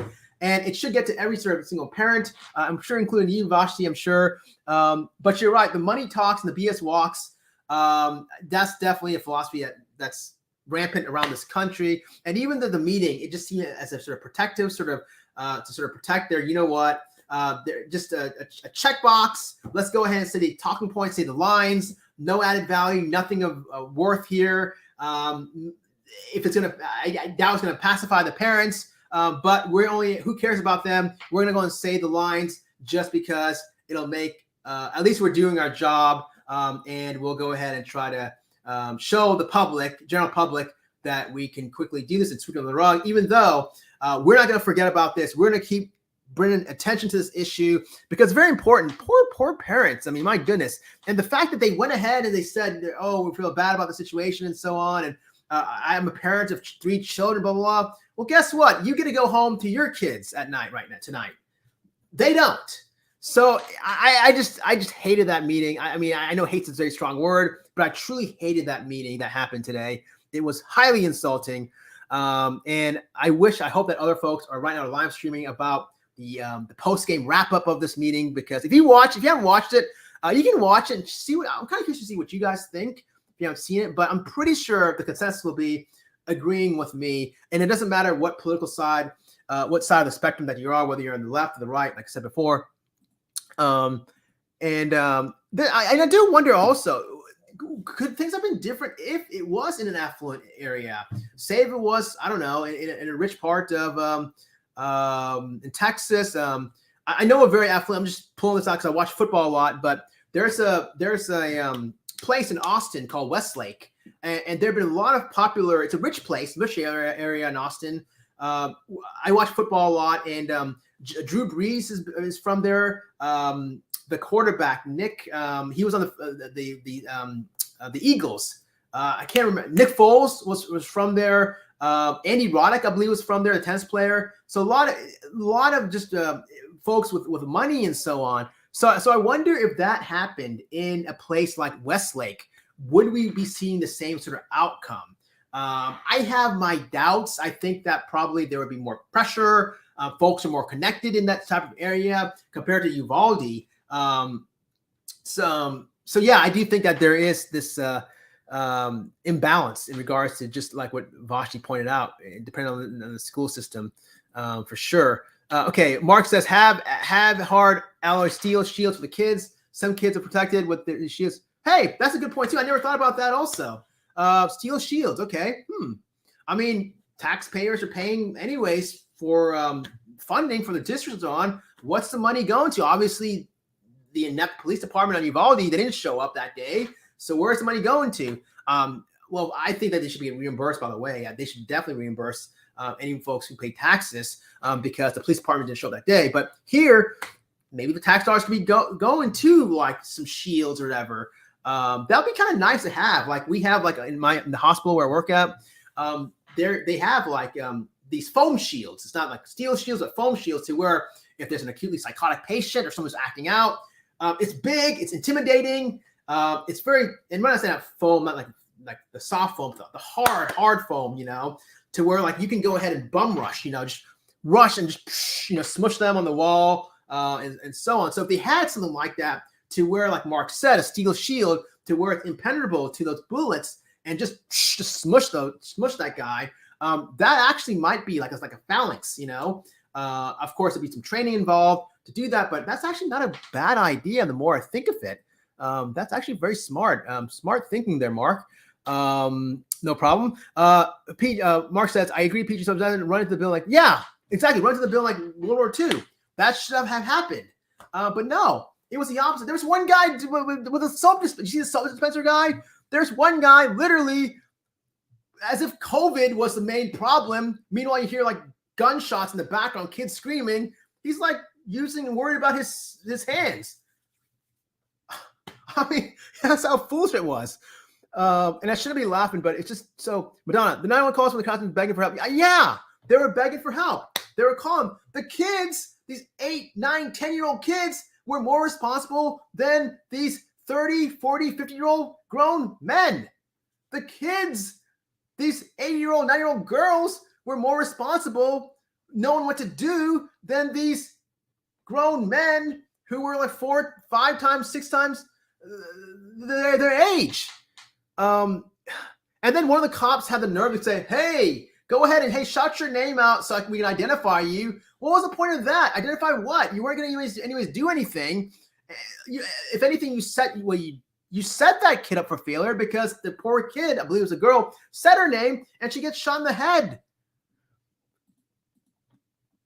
Speaker 1: And it should get to every sort of single parent. I'm sure, including you, Vashti, I'm sure. But you're right. The money talks and the BS walks. That's definitely a philosophy that's rampant around this country. And even the meeting, it just seemed as a sort of protective to sort of protect their, they're just a checkbox. Let's go ahead and say the talking points, say the lines, no added value, nothing of worth here. If it's going to, I doubt it's going to pacify the parents, but who cares about them? We're going to go and say the lines just because it'll make, at least we're doing our job. And we'll go ahead and try to show the general public, that we can quickly do this and sweep it on the rug, even though we're not going to forget about this. We're going to keep bringing attention to this issue because it's very important. Poor parents. I mean, my goodness. And the fact that they went ahead and they said, oh, we feel bad about the situation and so on. And I'm a parent of 3 children, blah, blah, blah. Well, guess what? You get to go home to your kids at night tonight. They don't. So I just hated that meeting. I mean, I know hate's a very strong word, but I truly hated that meeting that happened today. It was highly insulting. And I hope that other folks are right now live streaming about the post-game wrap-up of this meeting, because if you haven't watched it, you can watch it and see I'm kind of curious to see what you guys think if you haven't seen it, but I'm pretty sure the consensus will be agreeing with me. And it doesn't matter what political side, what side of the spectrum that you are, whether you're on the left or the right, like I said before. I do wonder also, could things have been different if it was in an affluent area? Say if it was, I don't know, in a rich part of in Texas. I know a very affluent. I'm just pulling this out because I watch football a lot. But there's a place in Austin called Westlake, and there have been a lot of popular. It's a rich place, rich area in Austin. I watch football a lot, and Drew Brees is from there. The quarterback Nick, he was on the Eagles. I can't remember. Nick Foles was from there. Andy Roddick, I believe, was from there, the tennis player. So a lot of just folks with money and so on. So I wonder if that happened in a place like Westlake, would we be seeing the same sort of outcome? I have my doubts. I think that probably there would be more pressure. Folks are more connected in that type of area compared to Uvalde. So yeah, I do think that there is this imbalance in regards to just like what Vashti pointed out, depending on the school system, for sure. Okay, Mark says have hard alloy steel shields for the kids. Some kids are protected with the shields. Hey, that's a good point too. I never thought about that also. Steel shields. Okay. I mean, taxpayers are paying anyways for funding for the districts on. What's the money going to? Obviously, the inept police department on Uvalde, they didn't show up that day. So where's the money going to? Well, I think that they should be reimbursed, by the way. They should definitely reimburse any folks who pay taxes because the police department didn't show up that day. But here, maybe the tax dollars could be going to like some shields or whatever. That'd be kind of nice to have. Like we have like in the hospital where I work at, they have like these foam shields. It's not like steel shields, but foam shields to where if there's an acutely psychotic patient or someone's acting out, it's big, it's intimidating. It's very, and when I say that foam, not like the soft foam, the hard foam, to where like you can go ahead and bum rush, just rush and just, smush them on the wall and so on. So if they had something like that to where, like Mark said, a steel shield to where it's impenetrable to those bullets and just smush that guy, that actually might be like a phalanx, Of course, there'd be some training involved to do that, but that's actually not a bad idea. The more I think of it, that's actually very smart. Smart thinking there, Mark. No problem. Pete, Mark says, I agree. PG doesn't run into the bill like, yeah, exactly. Run to the bill like World War II. That should have happened. But no, it was the opposite. There was one guy with a soap dispenser. You see the soap dispenser guy? There's one guy literally as if COVID was the main problem. Meanwhile, you hear like gunshots in the background, kids screaming. He's like using and worried about his hands. I mean, that's how foolish it was. And I shouldn't be laughing, but it's just so. Madonna, the 911 calls from the cops begging for help. Yeah, they were begging for help. They were calling. The kids, these 8, 9, 10-year-old kids were more responsible than these 30, 40, 50-year-old grown men. The kids, these 80-year-old, 90-year-old girls were more responsible, knowing what to do than these grown men who were like 4, 5 times, 6 times their age. And then one of the cops had the nerve to say, hey, go ahead and, shout your name out so we can identify you. What was the point of that? Identify what? You weren't going to anyways do anything. If anything, you set that kid up for failure because the poor kid, I believe it was a girl, said her name and she gets shot in the head.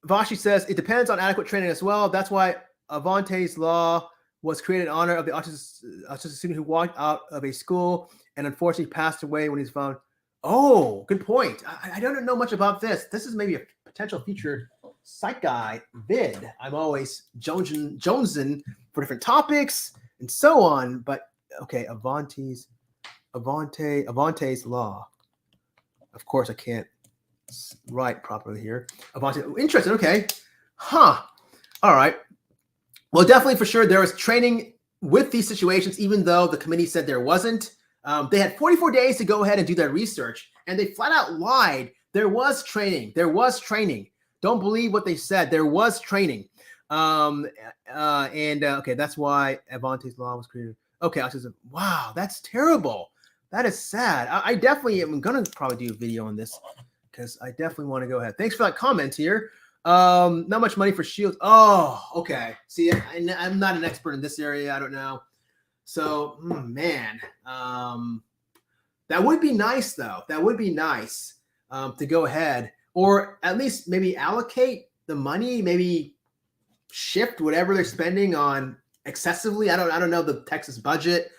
Speaker 1: Vashi says, it depends on adequate training as well. That's why Avante's law was created in honor of the autistic student who walked out of a school and unfortunately passed away when he's found. Oh, good point. I don't know much about this. This is maybe a potential future Psych Guy vid. I'm always jonesing for different topics and so on. But okay, Avante's law. Of course, I can't write properly here. Avante, interesting. Okay, All right. Well, definitely for sure there was training with these situations, even though the committee said there wasn't. They had 44 days to go ahead and do their research, and they flat out lied. There was training. Don't believe what they said. There was training. Okay, that's why Avante's law was created. Okay, I said, wow, that's terrible. That is sad. I definitely am going to probably do a video on this because I definitely want to go ahead. Thanks for that comment here. Not much money for shields. Oh, okay. See, I'm not an expert in this area. I don't know. So, man, that would be nice, though. That would be nice to go ahead, or at least maybe allocate the money, maybe shift whatever they're spending on excessively. I don't know the Texas budget,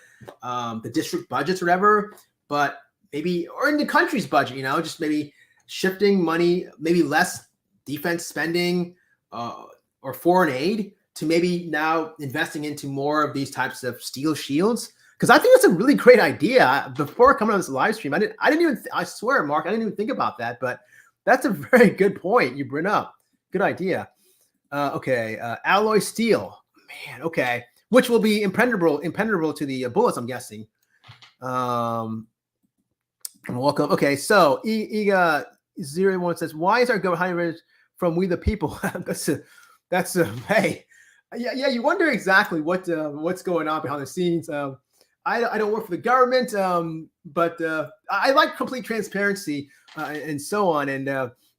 Speaker 1: the district budgets, or whatever, but maybe, or in the country's budget, just maybe shifting money, maybe less defense spending or foreign aid to maybe now investing into more of these types of steel shields. Because I think that's a really great idea. Before coming on this live stream, I didn't even, I swear, Mark, I didn't even think about that, but that's a very good point you bring up. Good idea. Okay. Alloy steel, man. Okay. Which will be impenetrable to the bullets, I'm guessing. Welcome. Okay. So Ega01 says, why is our government hiding rated from we the people? Hey, yeah. You wonder exactly what's going on behind the scenes. I don't work for the government, but I like complete transparency and so on. And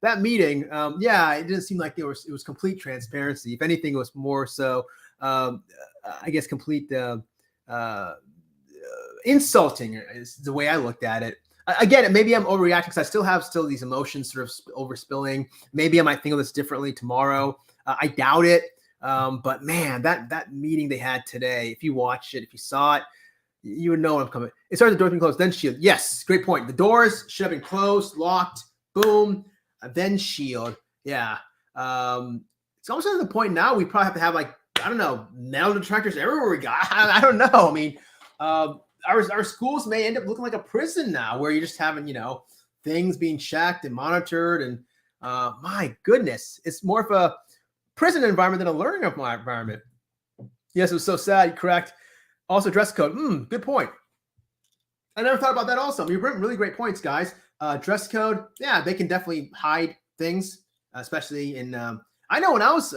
Speaker 1: that meeting, it didn't seem like it was complete transparency. If anything, it was more so, I guess, complete insulting is the way I looked at it. Again, maybe I'm overreacting because I still have these emotions sort of overspilling. Maybe I might think of this differently tomorrow. I doubt it. But man, that meeting they had today, if you watched it, if you saw it, you would know when I'm coming. It started the doors being closed, then shield. Yes, great point. The doors should have been closed, locked, boom, then shield. Yeah. It's almost at the point now we probably have to have, like, I don't know, metal detectors everywhere we got. I don't know. I mean, our schools may end up looking like a prison now, where you're just having, things being checked and monitored. And my goodness, it's more of a prison environment than a learning environment. Yes, it was so sad. Correct. Also, dress code. Good point. I never thought about that also. I mean, really great points, guys. Dress code. Yeah, they can definitely hide things, especially in, I know when I was,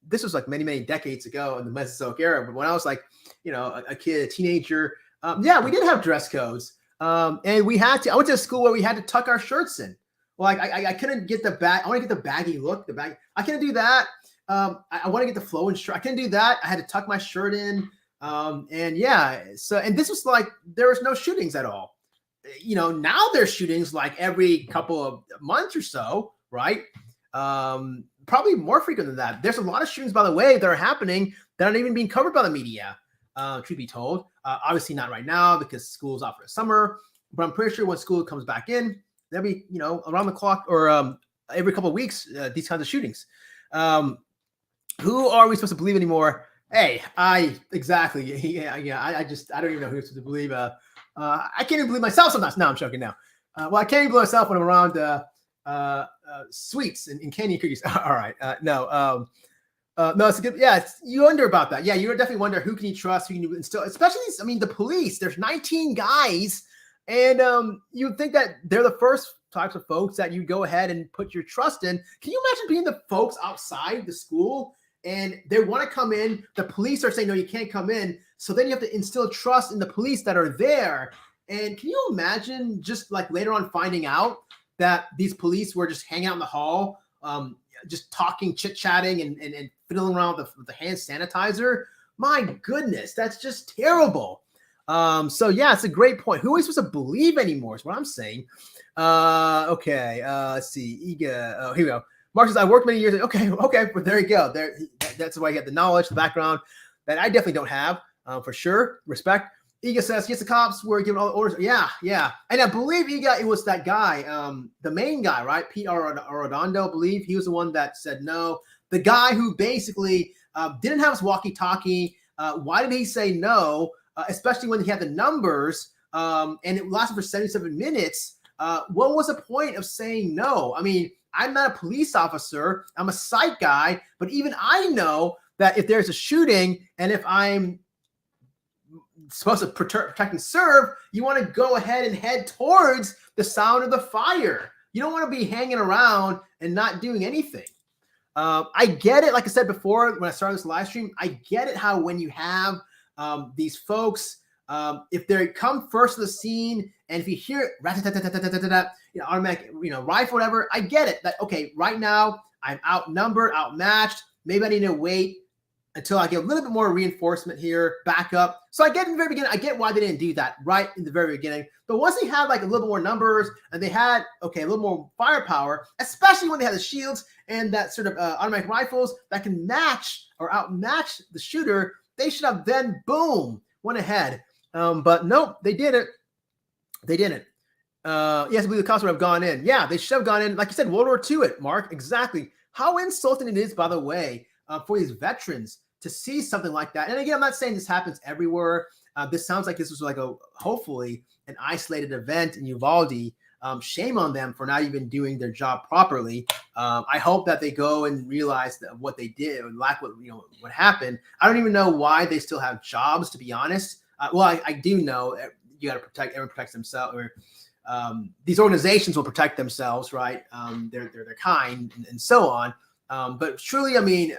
Speaker 1: this was like many, many decades ago in the Mesozoic era, but when I was like, a kid, a teenager, we did have dress codes. And I went to a school where we had to tuck our shirts in. Well, I couldn't get the bag. I want to get the baggy look, I couldn't do that. I want to get the flowing shirt. I couldn't do that. I had to tuck my shirt in. And this was like, there was no shootings at all. Now there's shootings like every couple of months or so, right? Probably more frequent than that. There's a lot of shootings, by the way, that are happening that aren't even being covered by the media, truth be told. Obviously not right now because school's out for the summer, but I'm pretty sure when school comes back in, there'll be, around the clock or every couple of weeks, these kinds of shootings. Who are we supposed to believe anymore? Hey, exactly. Yeah. I don't even know who to believe. I can't even believe myself sometimes. No, I'm joking now. I can't even believe myself when I'm around sweets and candy and cookies. All right. No, it's a good. Yeah, you wonder about that. Yeah, you definitely wonder who can you trust, who can you instill, especially, the police. There's 19 guys, and you would think that they're the first types of folks that you go ahead and put your trust in. Can you imagine being the folks outside the school? And they want to come in. The police are saying, no, you can't come in. So then you have to instill trust in the police that are there. And can you imagine just like later on finding out that these police were just hanging out in the hall, just talking, chit-chatting and fiddling around with the hand sanitizer? My goodness, that's just terrible. It's a great point. Who are we supposed to believe anymore is what I'm saying. Okay, let's see. Here we go. Mark says, I worked many years. Okay, but there you go. That's why you have the knowledge, the background that I definitely don't have, for sure. Respect. Iga says, yes, the cops were giving all the orders. Yeah. And I believe Iga, it was that guy, the main guy, right? Pete Arredondo, I believe. He was the one that said no. The guy who basically didn't have his walkie-talkie. Why did he say no? Especially when he had the numbers and it lasted for 77 minutes. What was the point of saying no? I mean, I'm not a police officer. I'm a psych guy. But even I know that if there's a shooting and if I'm supposed to protect and serve, you want to go ahead and head towards the sound of the fire. You don't want to be hanging around and not doing anything. I get it. Like I said before, when I started this live stream, I get it how when you have these folks, if they come first to the scene and if you hear automatic, rifle, whatever, I get it that, okay, right now I'm outnumbered, outmatched. Maybe I need to wait until I get a little bit more reinforcement here, back up. So I get in the very beginning, I get why they didn't do that right in the very beginning. But once they had like a little more numbers and they had, okay, a little more firepower, especially when they had the shields and that sort of automatic rifles that can match or outmatch the shooter, they should have then, boom, went ahead. But nope, they didn't. They didn't. Yes, I believe the cops would have gone in. Yeah, they should have gone in. Like you said, World War II it, Mark. Exactly. How insulting it is, by the way, for these veterans to see something like that. And again, I'm not saying this happens everywhere. This sounds like this was like hopefully an isolated event in Uvalde. Shame on them for not even doing their job properly. I hope that they go and realize that what they did, or what happened. I don't even know why they still have jobs, to be honest. I do know you got to protect. Everyone protects themselves. Or these organizations will protect themselves, right? They're kind and so on. But truly, I mean,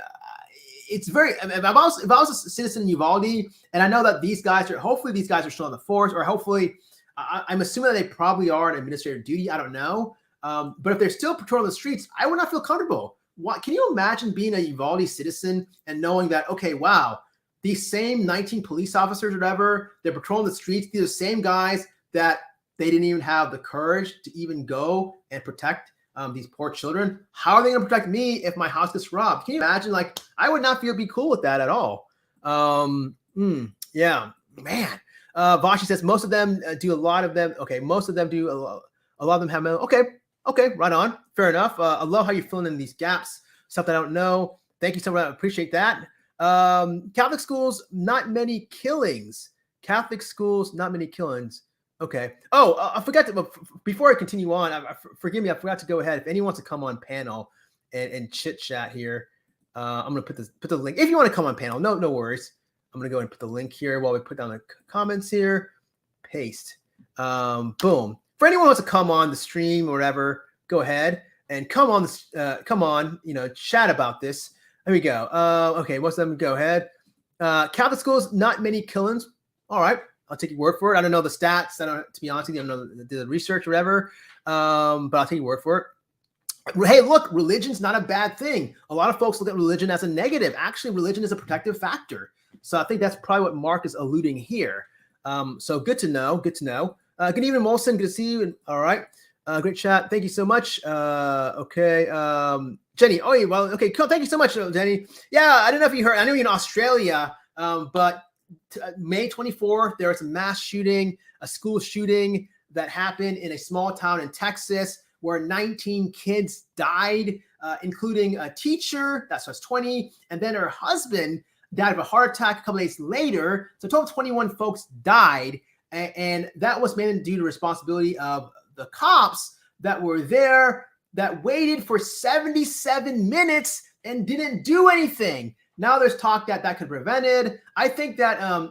Speaker 1: it's very. If I was a citizen in Uvalde, and I know that these guys are still on the force, or hopefully, I'm assuming that they probably are on administrative duty. I don't know. But if they're still patrolling the streets, I would not feel comfortable. What can you imagine being a Uvalde citizen and knowing that, okay, wow, these same 19 police officers or whatever, they're patrolling the streets. These are the same guys that they didn't even have the courage to even go and protect these poor children. How are they going to protect me if my house gets robbed? Can you imagine? Like, I would not be cool with that at all. Yeah, man. Vashi says most of them do. A lot of them. Okay, most of them do. A lot of them have. Okay, right on. Fair enough. I love how you're filling in these gaps. Stuff that I don't know. Thank you so much. I appreciate that. Catholic schools, not many killings. Catholic schools, not many killings. Okay. Oh, I forgot to, before I continue on, forgive me, I forgot to go ahead. If anyone wants to come on panel and chit chat here, I'm going to put the link. If you want to come on panel, no worries. I'm going to go and put the link here while we put down the comments here. Paste. Boom. For anyone who wants to come on the stream or whatever, go ahead and come on, chat about this. There we go. Okay, most of them go ahead. Catholic schools, not many killings. All right. I'll take your word for it. I don't know the stats. To be honest with you, I don't know the research or whatever. But I'll take your word for it. Hey, look, religion's not a bad thing. A lot of folks look at religion as a negative. Actually, religion is a protective factor. So I think that's probably what Mark is alluding here. So good to know. Good to know. Good evening, Molson. Good to see you. All right. Great chat. Thank you so much. Okay. Jenny. Oh, yeah, well, okay. Cool. Thank you so much, Jenny. Yeah, I don't know if you heard. I know you're in Australia, but May 24th, there was a mass shooting, a school shooting that happened in a small town in Texas where 19 kids died, including a teacher, that's 20, and then her husband died of a heart attack a couple days later. So a total of 21 folks died, and that was mainly due to responsibility of the cops that were there that waited for 77 minutes and didn't do anything. Now there's talk that could be prevented. I think that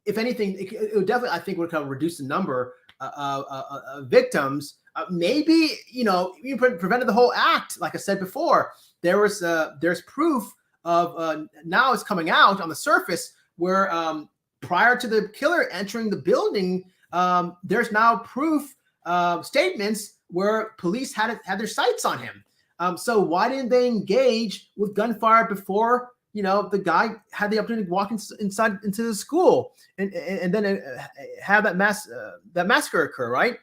Speaker 1: if anything, it would definitely, I think, would kind of reduce the number of victims. Maybe, you prevented the whole act. Like I said before, there's proof of now it's coming out on the surface where prior to the killer entering the building, there's now proof statements where police had their sights on him. So why didn't they engage with gunfire before the guy had the opportunity to walk inside into the school and then have that massacre occur, right?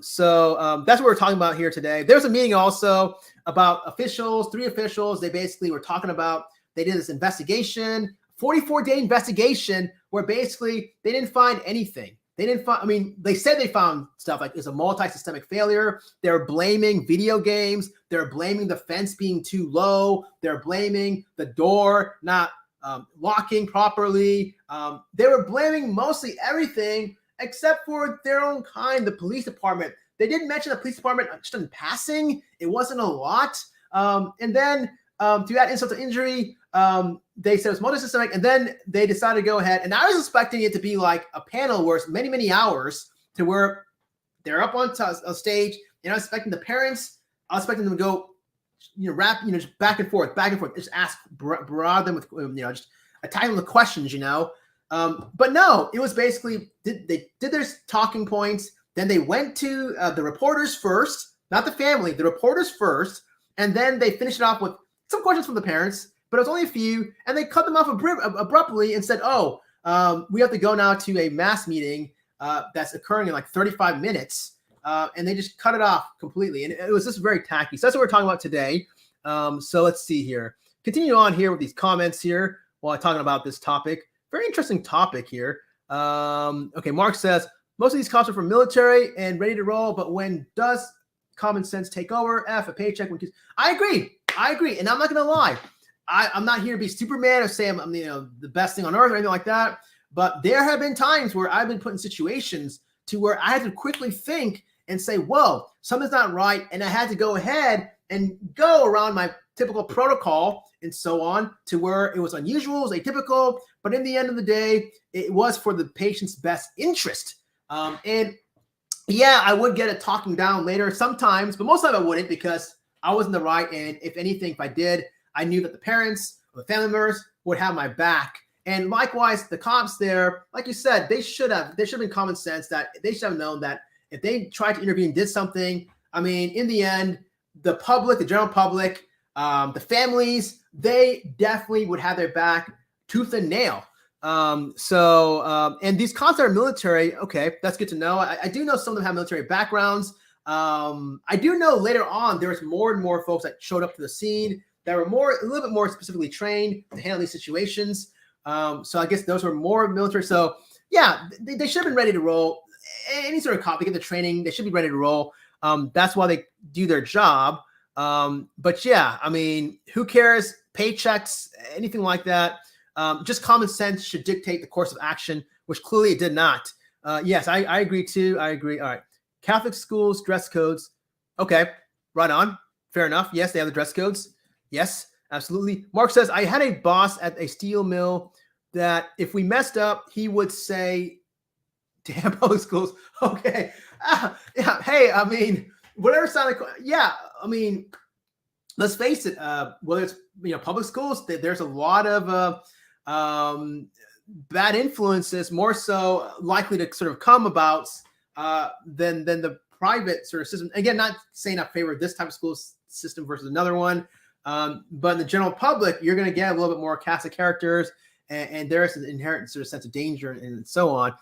Speaker 1: So that's what we're talking about here today. There's a meeting also about officials, 3 officials. They basically were talking about, they did this investigation, 44-day investigation, where basically they didn't find anything. They didn't find, they said they found stuff like it's a multi-systemic failure. They're blaming video games. They're blaming the fence being too low. They're blaming the door not locking properly. They were blaming mostly everything except for their own kind, the police department. They didn't mention the police department just in passing. It wasn't a lot. And then to add insult to injury, they said it was multisystemic, and then they decided to go ahead. And I was expecting it to be like a panel where it's many, many hours to where they're up on a stage. And I was expecting the parents, I was expecting them to go, rap, just back and forth, just ask, broad them with, just attack them with questions, But no, it was basically, they did their talking points. Then they went to the reporters first, not the family, the reporters first. And then they finished it off with some questions from the parents. but it was only a few, and they cut them off abruptly and said, "Oh, we have to go now to a mass meeting that's occurring in like 35 minutes." And they just cut it off completely. And it was just very tacky. So that's what we're talking about today. So let's see here. Continue on here with these comments here while talking about this topic. Very interesting topic here. Okay, Mark says, most of these cops are from military and ready to roll, but when does common sense take over? A paycheck. I agree. And I'm not going to lie. I'm not here to be Superman or say I'm the best thing on earth or anything like that. But there have been times where I've been put in situations to where I had to quickly think and say, whoa, something's not right. And I had to go ahead and go around my typical protocol and so on to where it was unusual, it was atypical. But in the end of the day, it was for the patient's best interest. And yeah, I would get a talking down later sometimes, but most of the time I wouldn't because I wasn't the right. And if anything, if I did, I knew that the parents or the family members would have my back. And likewise, the cops there, like you said, there should have been common sense that they should have known that if they tried to intervene and did something, I mean, in the end, the public, the general public, the families, they definitely would have their back tooth and nail. And these cops are military. Okay, that's good to know. I do know some of them have military backgrounds. I do know later on there was more and more folks that showed up to the scene that were a little bit more specifically trained to handle these situations. So I guess those were more military. So yeah, they should have been ready to roll. Any sort of cop, they get the training, they should be ready to roll. That's why they do their job. But yeah, I mean, who cares? Paychecks, anything like that. Just common sense should dictate the course of action, which clearly it did not. Yes, I agree too. I agree. All right. Catholic schools, dress codes. Okay, right on. Fair enough. Yes, they have the dress codes. Yes, absolutely. Mark says, I had a boss at a steel mill that if we messed up, he would say, damn public schools. Okay. Yeah. Hey, I mean, whatever sound like, yeah. I mean, let's face it. Whether it's public schools, there's a lot of bad influences, more so likely to sort of come about than the private sort of system. Again, not saying I favor this type of school system versus another one, but in the general public, you're going to get a little bit more cast of characters. And there's an inherent sort of sense of danger and so on.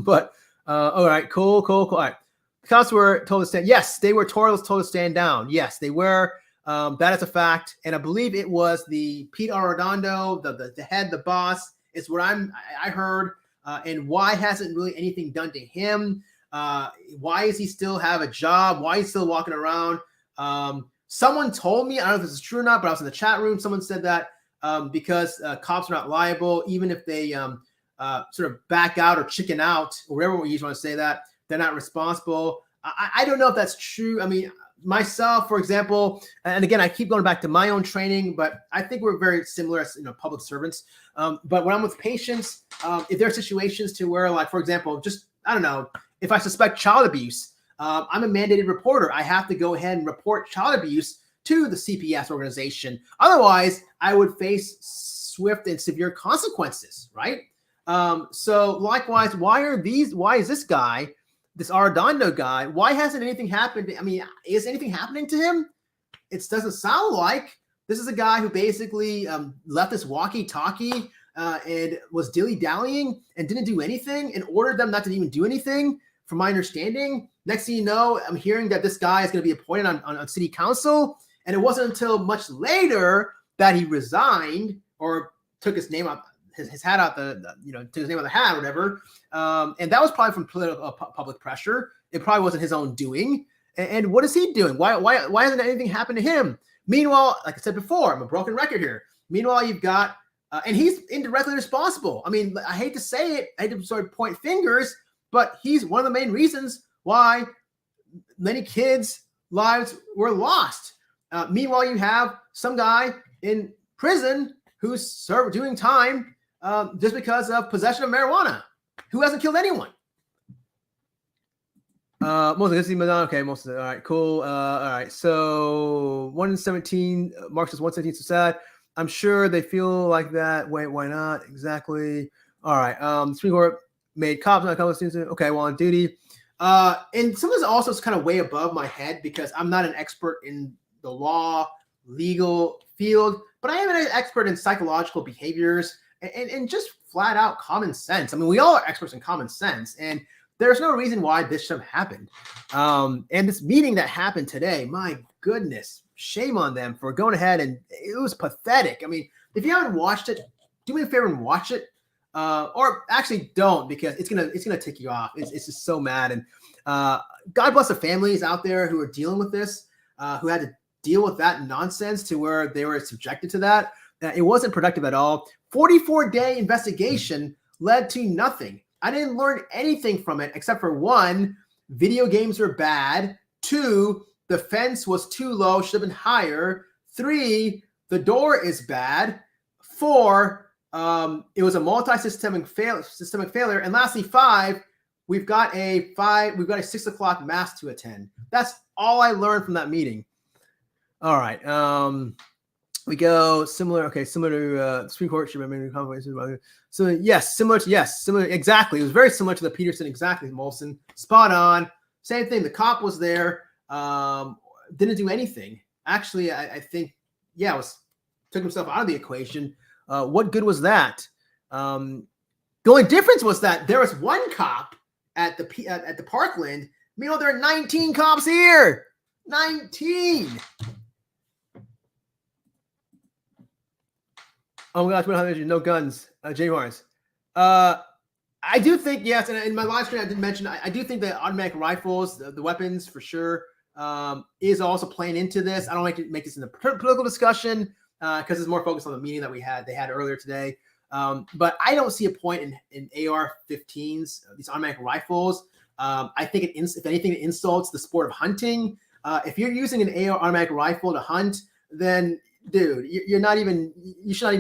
Speaker 1: But all right, cool. All right. The cops were told to stand. Yes, they were told to stand down. Yes, they were. That is a fact. And I believe it was the Pete Arredondo, the head, the boss, is what I heard. And why hasn't really anything done to him? Why does he still have a job? Why is he still walking around? Someone told me, I don't know if this is true or not, but I was in the chat room. Someone said that because cops are not liable, even if they sort of back out or chicken out, or whatever we usually want to say that, they're not responsible. I don't know if that's true. I mean, myself, for example, and again, I keep going back to my own training, but I think we're very similar as public servants. But when I'm with patients, if there are situations to where, like, for example, just, I don't know, if I suspect child abuse, I'm a mandated reporter. I have to go ahead and report child abuse to the CPS organization. Otherwise, I would face swift and severe consequences, right? So likewise, why is this guy, this Arredondo guy, why hasn't anything happened? I mean, is anything happening to him? It doesn't sound like. This is a guy who basically left this walkie-talkie and was dilly-dallying and didn't do anything and ordered them not to even do anything, from my understanding. Next thing you know, I'm hearing that this guy is going to be appointed on city council. And it wasn't until much later that he resigned or took his name out, his hat out took his name out of the hat or whatever. And that was probably from political public pressure. It probably wasn't his own doing. And what is he doing? Why hasn't anything happened to him? Meanwhile, like I said before, I'm a broken record here. Meanwhile, you've got, and he's indirectly responsible. I mean, I hate to say it, I hate to sort of point fingers, but he's one of the main reasons why many kids' lives were lost. Meanwhile, you have some guy in prison who's doing time just because of possession of marijuana, who hasn't killed anyone. Most of this, okay, most of it. All right, cool. All right, so 117, Mark says 117, so sad. I'm sure they feel like that. Wait, why not? Exactly. All right. Supreme Court made cops not college students. Okay, well, on duty. And some of this also is kind of way above my head because I'm not an expert in the law, legal field. but I am an expert in psychological behaviors and just flat out common sense. I mean, we all are experts in common sense, and there's no reason why this should have happened. And this meeting that happened today, my goodness, shame on them for going ahead, and it was pathetic. I mean, if you haven't watched it, do me a favor and watch it. Or actually don't, because it's gonna tick you off. It's just so mad. And God bless the families out there who are dealing with this, who had to deal with that nonsense to where they were subjected to that. It wasn't productive at all. 44-day investigation led to nothing. I didn't learn anything from it except for 1, video games were bad. 2, the fence was too low, should have been higher. 3, the door is bad. 4, it was a multi-systemic failure. And lastly, 5, we've got a 6 o'clock mass to attend. That's all I learned from that meeting. All right. We go similar. Okay, similar to Supreme Court should have conversation. So yes, similar. Exactly. It was very similar to the Peterson. Exactly, Molson. Spot on. Same thing. The cop was there. Didn't do anything. Actually, I think took himself out of the equation. What good was that? The only difference was that there was 1 cop at the Parkland. Meanwhile, there are 19 cops here. 19. Oh my gosh, we don't have no guns. Jay Mars. I do think, yes, and in my live stream I did mention, I do think that automatic rifles, the weapons for sure, is also playing into this. I don't like to make this in a political discussion because it's more focused on the meeting that they had earlier today. But I don't see a point in AR-15s, these automatic rifles. I think if anything, it insults the sport of hunting. If you're using an AR automatic rifle to hunt, then dude, you should not even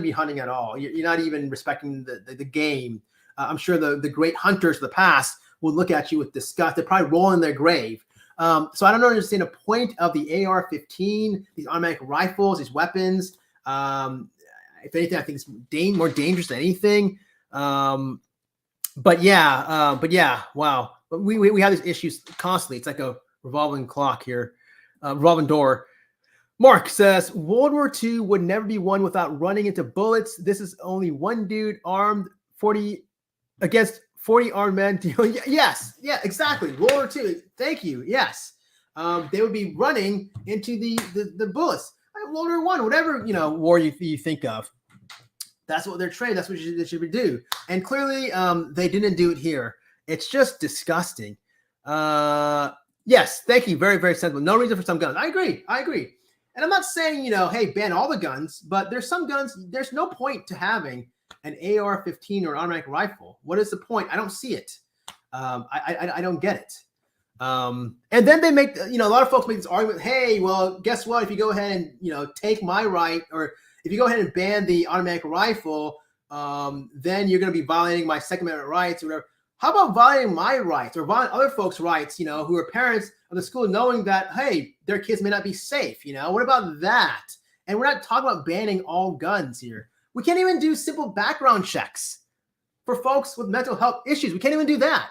Speaker 1: be hunting at all. You're not even respecting the game. I'm sure the great hunters of the past will look at you with disgust. They're probably rolling in their grave. So I don't understand the point of the AR-15, these automatic rifles, these weapons. If anything, I think it's more dangerous than anything. But yeah, wow. But we have these issues constantly. It's like a revolving clock here, revolving door. Mark says, World War II would never be won without running into bullets. This is only one dude armed 40 against 40 armed men. Yes, yeah, exactly. World War II. Thank you. Yes. They would be running into the bullets. World War I, whatever, war you think of. That's what they're trained. That's what they should do. And clearly they didn't do it here. It's just disgusting. Yes, thank you. Very, very sensible. No reason for some guns. I agree. And I'm not saying, hey, ban all the guns, but there's some guns, there's no point to having an AR-15 or an automatic rifle. What is the point? I don't see it. I don't get it. And then they make, a lot of folks make this argument, hey, well, guess what? If you go ahead and, take my right, or if you go ahead and ban the automatic rifle, then you're going to be violating my Second Amendment rights or whatever. How about violating my rights or violating other folks' rights, who are parents of the school, knowing that, hey, their kids may not be safe, What about that? And we're not talking about banning all guns here. We can't even do simple background checks for folks with mental health issues. We can't even do that.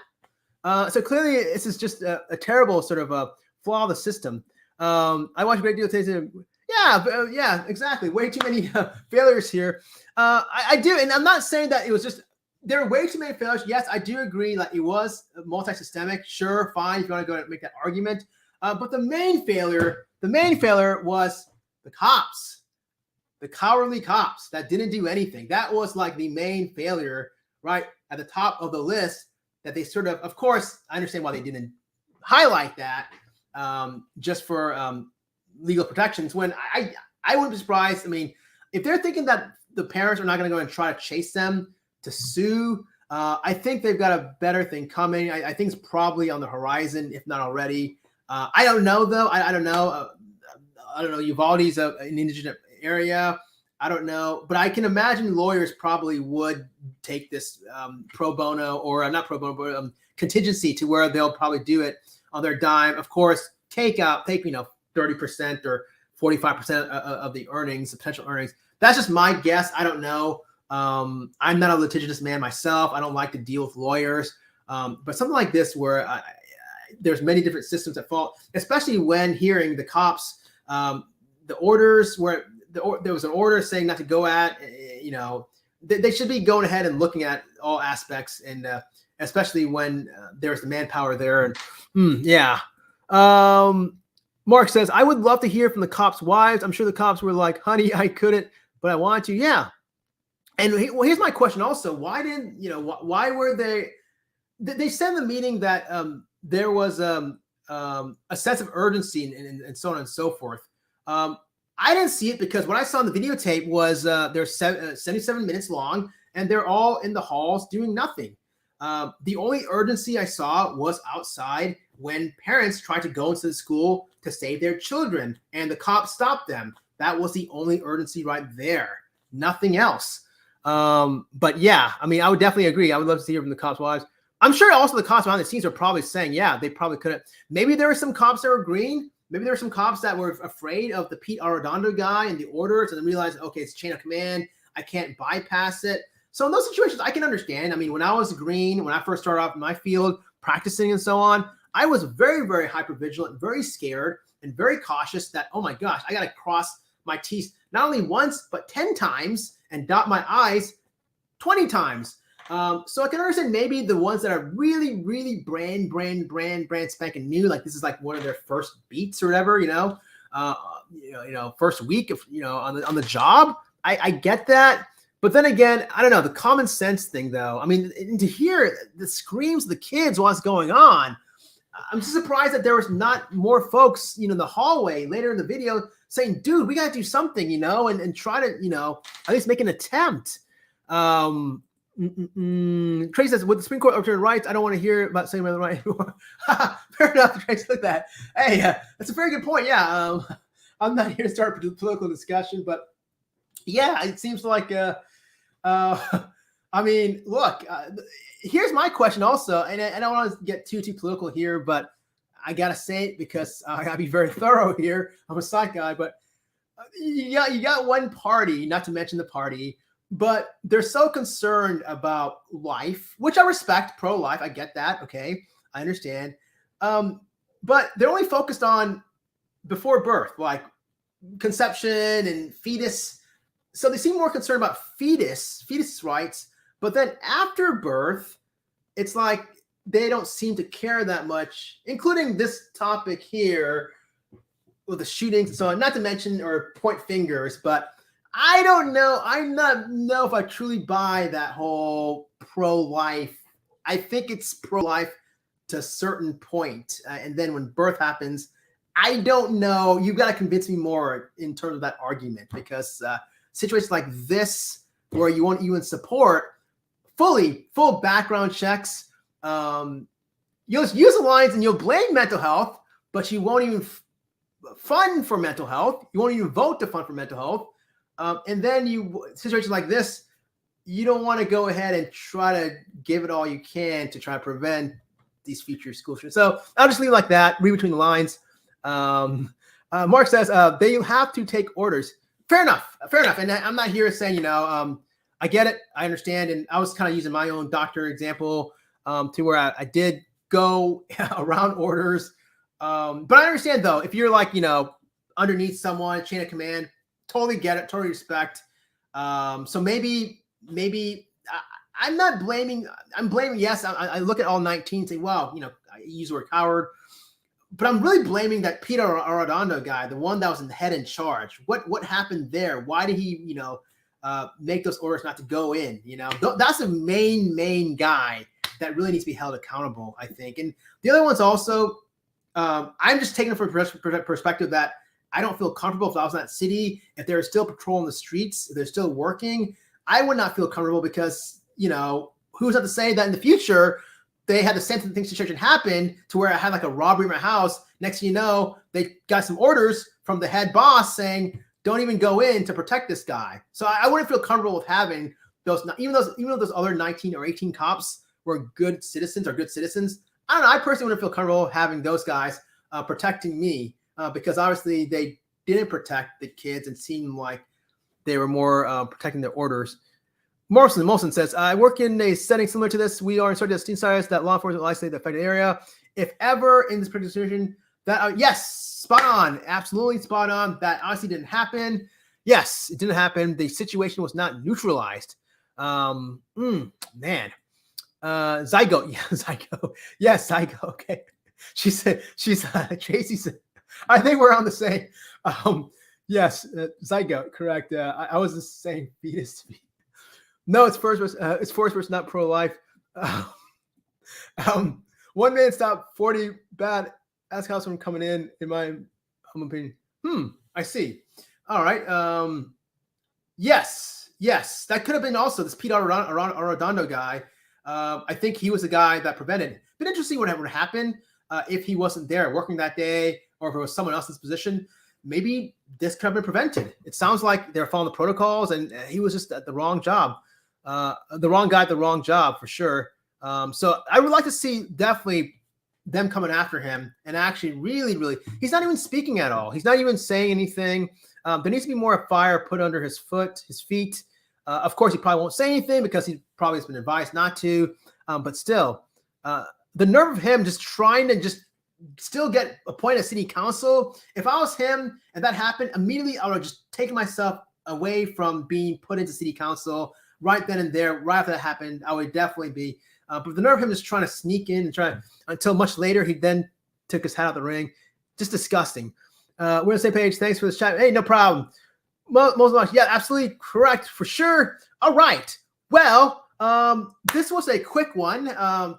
Speaker 1: So clearly, this is just a terrible sort of a flaw of the system. I watched a great deal of today. Yeah, exactly. Way too many failures here. I do, and I'm not saying that it was just. There are way too many failures. Yes, I do agree. Like it was multi-systemic. Sure, fine. If you want to go and make that argument, but the main failure was the cops, the cowardly cops that didn't do anything. That was like the main failure, right at the top of the list. That they sort of course, I understand why they didn't highlight that just for legal protections. When I wouldn't be surprised. I mean, if they're thinking that the parents are not going to go and try to chase them to sue, I think they've got a better thing coming. I think it's probably on the horizon, if not already. I don't know, though. I don't know. I don't know. Uvalde's an indigent area. I don't know. But I can imagine lawyers probably would take this pro bono, or not pro bono, but contingency, to where they'll probably do it on their dime. Of course, take 30% or 45% of the earnings, the potential earnings. That's just my guess. I don't know. I'm not a litigious man myself. I don't like to deal with lawyers. But something like this, where there's many different systems at fault, especially when hearing the cops, the orders where there was an order saying not to go at, they should be going ahead and looking at all aspects, and especially when there's the manpower there. And yeah. Mark says, I would love to hear from the cops' wives. I'm sure the cops were like, honey, I couldn't, but I wanted to. Yeah. And here's my question also. Why didn't, why were they said in the meeting that there was a sense of urgency and so on and so forth. I didn't see it because what I saw in the videotape was they're 77 minutes long and they're all in the halls doing nothing. The only urgency I saw was outside when parents tried to go into the school to save their children and the cops stopped them. That was the only urgency right there. Nothing else. But yeah, I mean, I would definitely agree. I would love to hear from the cops' wives. I'm sure also the cops behind the scenes are probably saying, yeah, they probably couldn't. Maybe there were some cops that were green. Maybe there were some cops that were afraid of the Pete Arredondo guy and the orders and then realized, okay, it's chain of command. I can't bypass it. So in those situations, I can understand. I mean, when I was green, when I first started off in my field, practicing and so on, I was very, very hypervigilant, very scared, and very cautious that, oh my gosh, I got to cross my T's not only once, but 10 times and dot my I's 20 times. So I can understand maybe the ones that are really, really brand spanking new, like this is like one of their first beats or whatever, first week of, on the job. I get that. But then again, I don't know, the common sense thing though. I mean, to hear the screams of the kids while it's going on, I'm just surprised that there was not more folks, in the hallway later in the video saying, dude, we got to do something, and try to, at least make an attempt. Trey says, with the Supreme Court overturn rights, I don't want to hear about saying the right anymore. Fair enough, Trace. Look at that. Hey, that's a very good point. Yeah, I'm not here to start a political discussion, but yeah, it seems like, I mean, look, here's my question also, and I don't want to get too political here, but I got to say it because I got to be very thorough here. I'm a side guy, but you got one party, not to mention the party, but they're so concerned about life, which I respect, pro-life. I get that. Okay. I understand. But they're only focused on before birth, like conception and fetus. So they seem more concerned about fetus rights. But then after birth, it's like they don't seem to care that much, including this topic here with the shootings and so on, not to mention or point fingers, but I don't know. I'm not know if I truly buy that whole pro-life. I think it's pro-life to a certain point. And then when birth happens, I don't know. You've got to convince me more in terms of that argument, because situations like this where you want UN support, full background checks, you'll use the lines and you'll blame mental health, but you won't even fund for mental health. You won't even vote to fund for mental health. And then situations like this, you don't want to go ahead and try to give it all you can to try to prevent these future school shootings. So I'll just leave it like that, read between the lines. Mark says, they have to take orders. Fair enough. And I'm not here saying, I get it. I understand. And I was kind of using my own doctor example to where I did go around orders. But I understand, though, if you're like, underneath someone, chain of command, totally get it, totally respect. So maybe I'm not blaming. I'm blaming. Yes, I look at all 19 and say, wow, I use the word coward. But I'm really blaming that Peter Arredondo guy, the one that was in the head in charge. What happened there? Why did he, make those orders not to go in? That's the main guy that really needs to be held accountable, I think. And the other one's also, I'm just taking it from a perspective that I don't feel comfortable if I was in that city, if they're still patrolling the streets, if they're still working, I would not feel comfortable because, who's not to say that in the future, they had the same situation happen to where I had like a robbery in my house. Next thing you know, they got some orders from the head boss saying, don't even go in to protect this guy. So I wouldn't feel comfortable with having those, even though those other 19 or 18 cops were good citizens. I don't know. I personally wouldn't feel comfortable having those guys protecting me because obviously they didn't protect the kids and seemed like they were more protecting their orders. Molson says, I work in a setting similar to this. We are instructed as sensitized that law enforcement will isolate the affected area. If ever in this particular situation, that yes, spot on, absolutely spot on. That obviously didn't happen. Yes, it didn't happen. The situation was not neutralized. Man. Zygote. Yeah, Zygote. Yes, Zygote. Okay. Tracy said, I think we're on the same. Yes, Zygote, correct. I was just saying fetus. No, it's first verse. It's forced verse, not pro-life. One man stopped 40 bad ass cows from coming in my humble opinion. I see. All right. Yes, that could have been also this Pete Arredondo guy. I think he was the guy that prevented. Been interesting what would happen if he wasn't there working that day, or if it was someone else's position. Maybe this could have been prevented. It sounds like they're following the protocols, and he was just at the wrong job, the wrong guy, at the wrong job for sure. So I would like to see definitely them coming after him, and actually really, he's not even speaking at all. He's not even saying anything. There needs to be more fire put under his feet. Of course, he probably won't say anything because he probably has been advised not to. But still, the nerve of him just trying to just still get appointed as city council. If I was him and that happened, immediately I would have just taken myself away from being put into city council right then and there. Right after that happened, I would definitely be. But the nerve of him just trying to sneak in and try until much later, he then took his hat out of the ring. Just disgusting. We're on the same page. Thanks for this chat. Hey, no problem. Most, yeah, absolutely correct for sure. All right. Well, this was a quick one.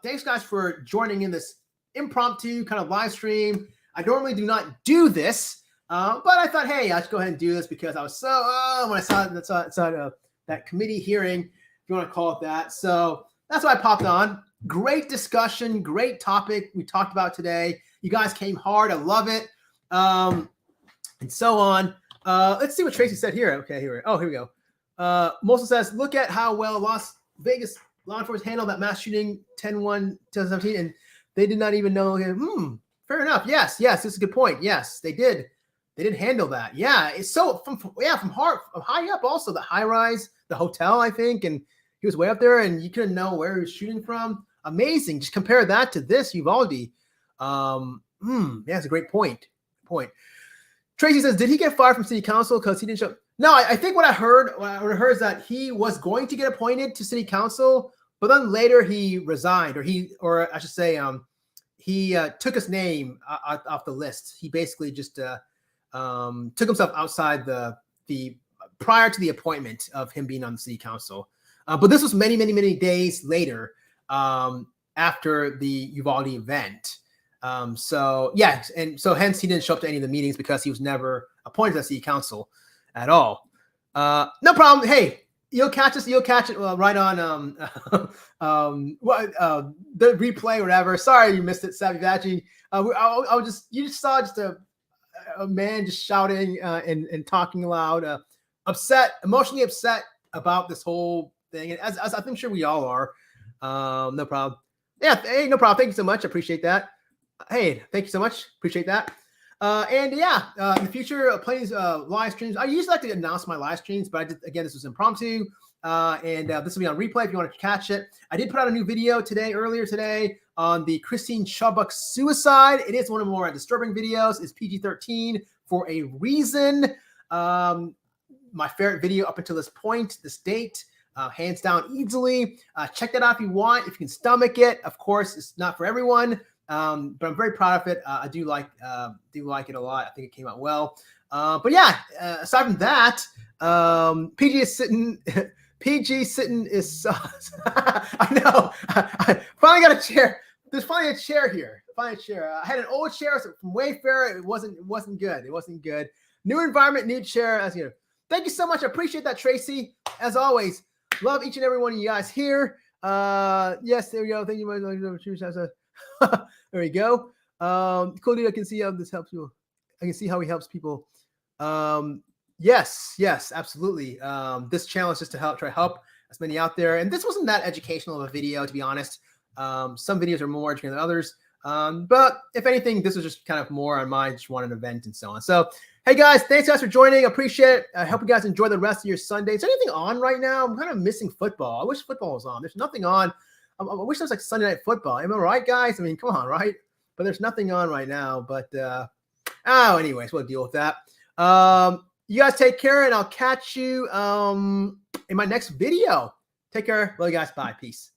Speaker 1: Thanks, guys, for joining in this impromptu kind of live stream. I normally do not do this, but I thought, hey, I'll just go ahead and do this because I was so when I saw that committee hearing, if you want to call it that. So that's why I popped on. Great discussion, great topic we talked about today. You guys came hard. I love it. And so on. Let's see what Tracy said here. Okay, here we go. Mosa says, look at how well Las Vegas law enforcement handled that mass shooting 10/1/2017, and they did not even know. Fair enough. Yes, this is a good point. Yes, they did. They did handle that. Yeah, it's so from high up. Also, the high rise, the hotel, I think, and he was way up there, and you couldn't know where he was shooting from. Amazing. Just compare that to this Uvalde. Yeah, it's a great point. Tracy says, did he get fired from city council because he didn't show? No, I think what I heard is that he was going to get appointed to city council, but then later he resigned, or I should say, he took his name off the list. He basically just took himself outside the prior to the appointment of him being on the city council. But this was many days later after the Uvalde event. So yeah, and so hence he didn't show up to any of the meetings because he was never appointed to city council at all. No problem. Hey, you'll catch it right on the replay or whatever. Sorry you missed it, Savvy Vachi. You just saw a man just shouting and talking loud, emotionally upset about this whole thing, and as I'm sure we all are. No problem. Yeah, hey, no problem. Thank you so much. I appreciate that. Hey, thank you so much. Appreciate that. And yeah, in the future, plenty of live streams. I usually like to announce my live streams, but again, this was impromptu. And this will be on replay if you want to catch it. I did put out a new video earlier today on the Christine Chubbuck suicide. It is one of the more disturbing videos. It's PG-13 for a reason. My favorite video up until this point, this date, hands down easily. Check that out if you want, if you can stomach it. Of course, it's not for everyone. But I'm very proud of it. I do like it a lot. I think it came out well. But yeah, aside from that, PG sitting is I know. I finally got a chair. There's finally a chair here. I had an old chair from Wayfair. It wasn't good. It wasn't good. New environment, new chair. As you know. Thank you so much. I appreciate that, Tracy. As always, love each and every one of you guys here. Yes, there we go. Thank you. There we go. Cool dude, I can see how this helps you. I can see how he helps people. Yes, absolutely. This channel is just to try to help as many out there. And this wasn't that educational of a video, to be honest. Some videos are more educational than others. But if anything, this was just kind of more on my just wanted an event and so on. So, hey guys, thanks guys for joining. I appreciate it. I hope you guys enjoy the rest of your Sunday. Is there anything on right now? I'm kind of missing football. I wish football was on. There's nothing on. I wish there was like Sunday night football. Am I right, guys? I mean, come on, right? But there's nothing on right now. But anyways, we'll deal with that. You guys take care, and I'll catch you in my next video. Take care. Love you guys. Bye. Peace.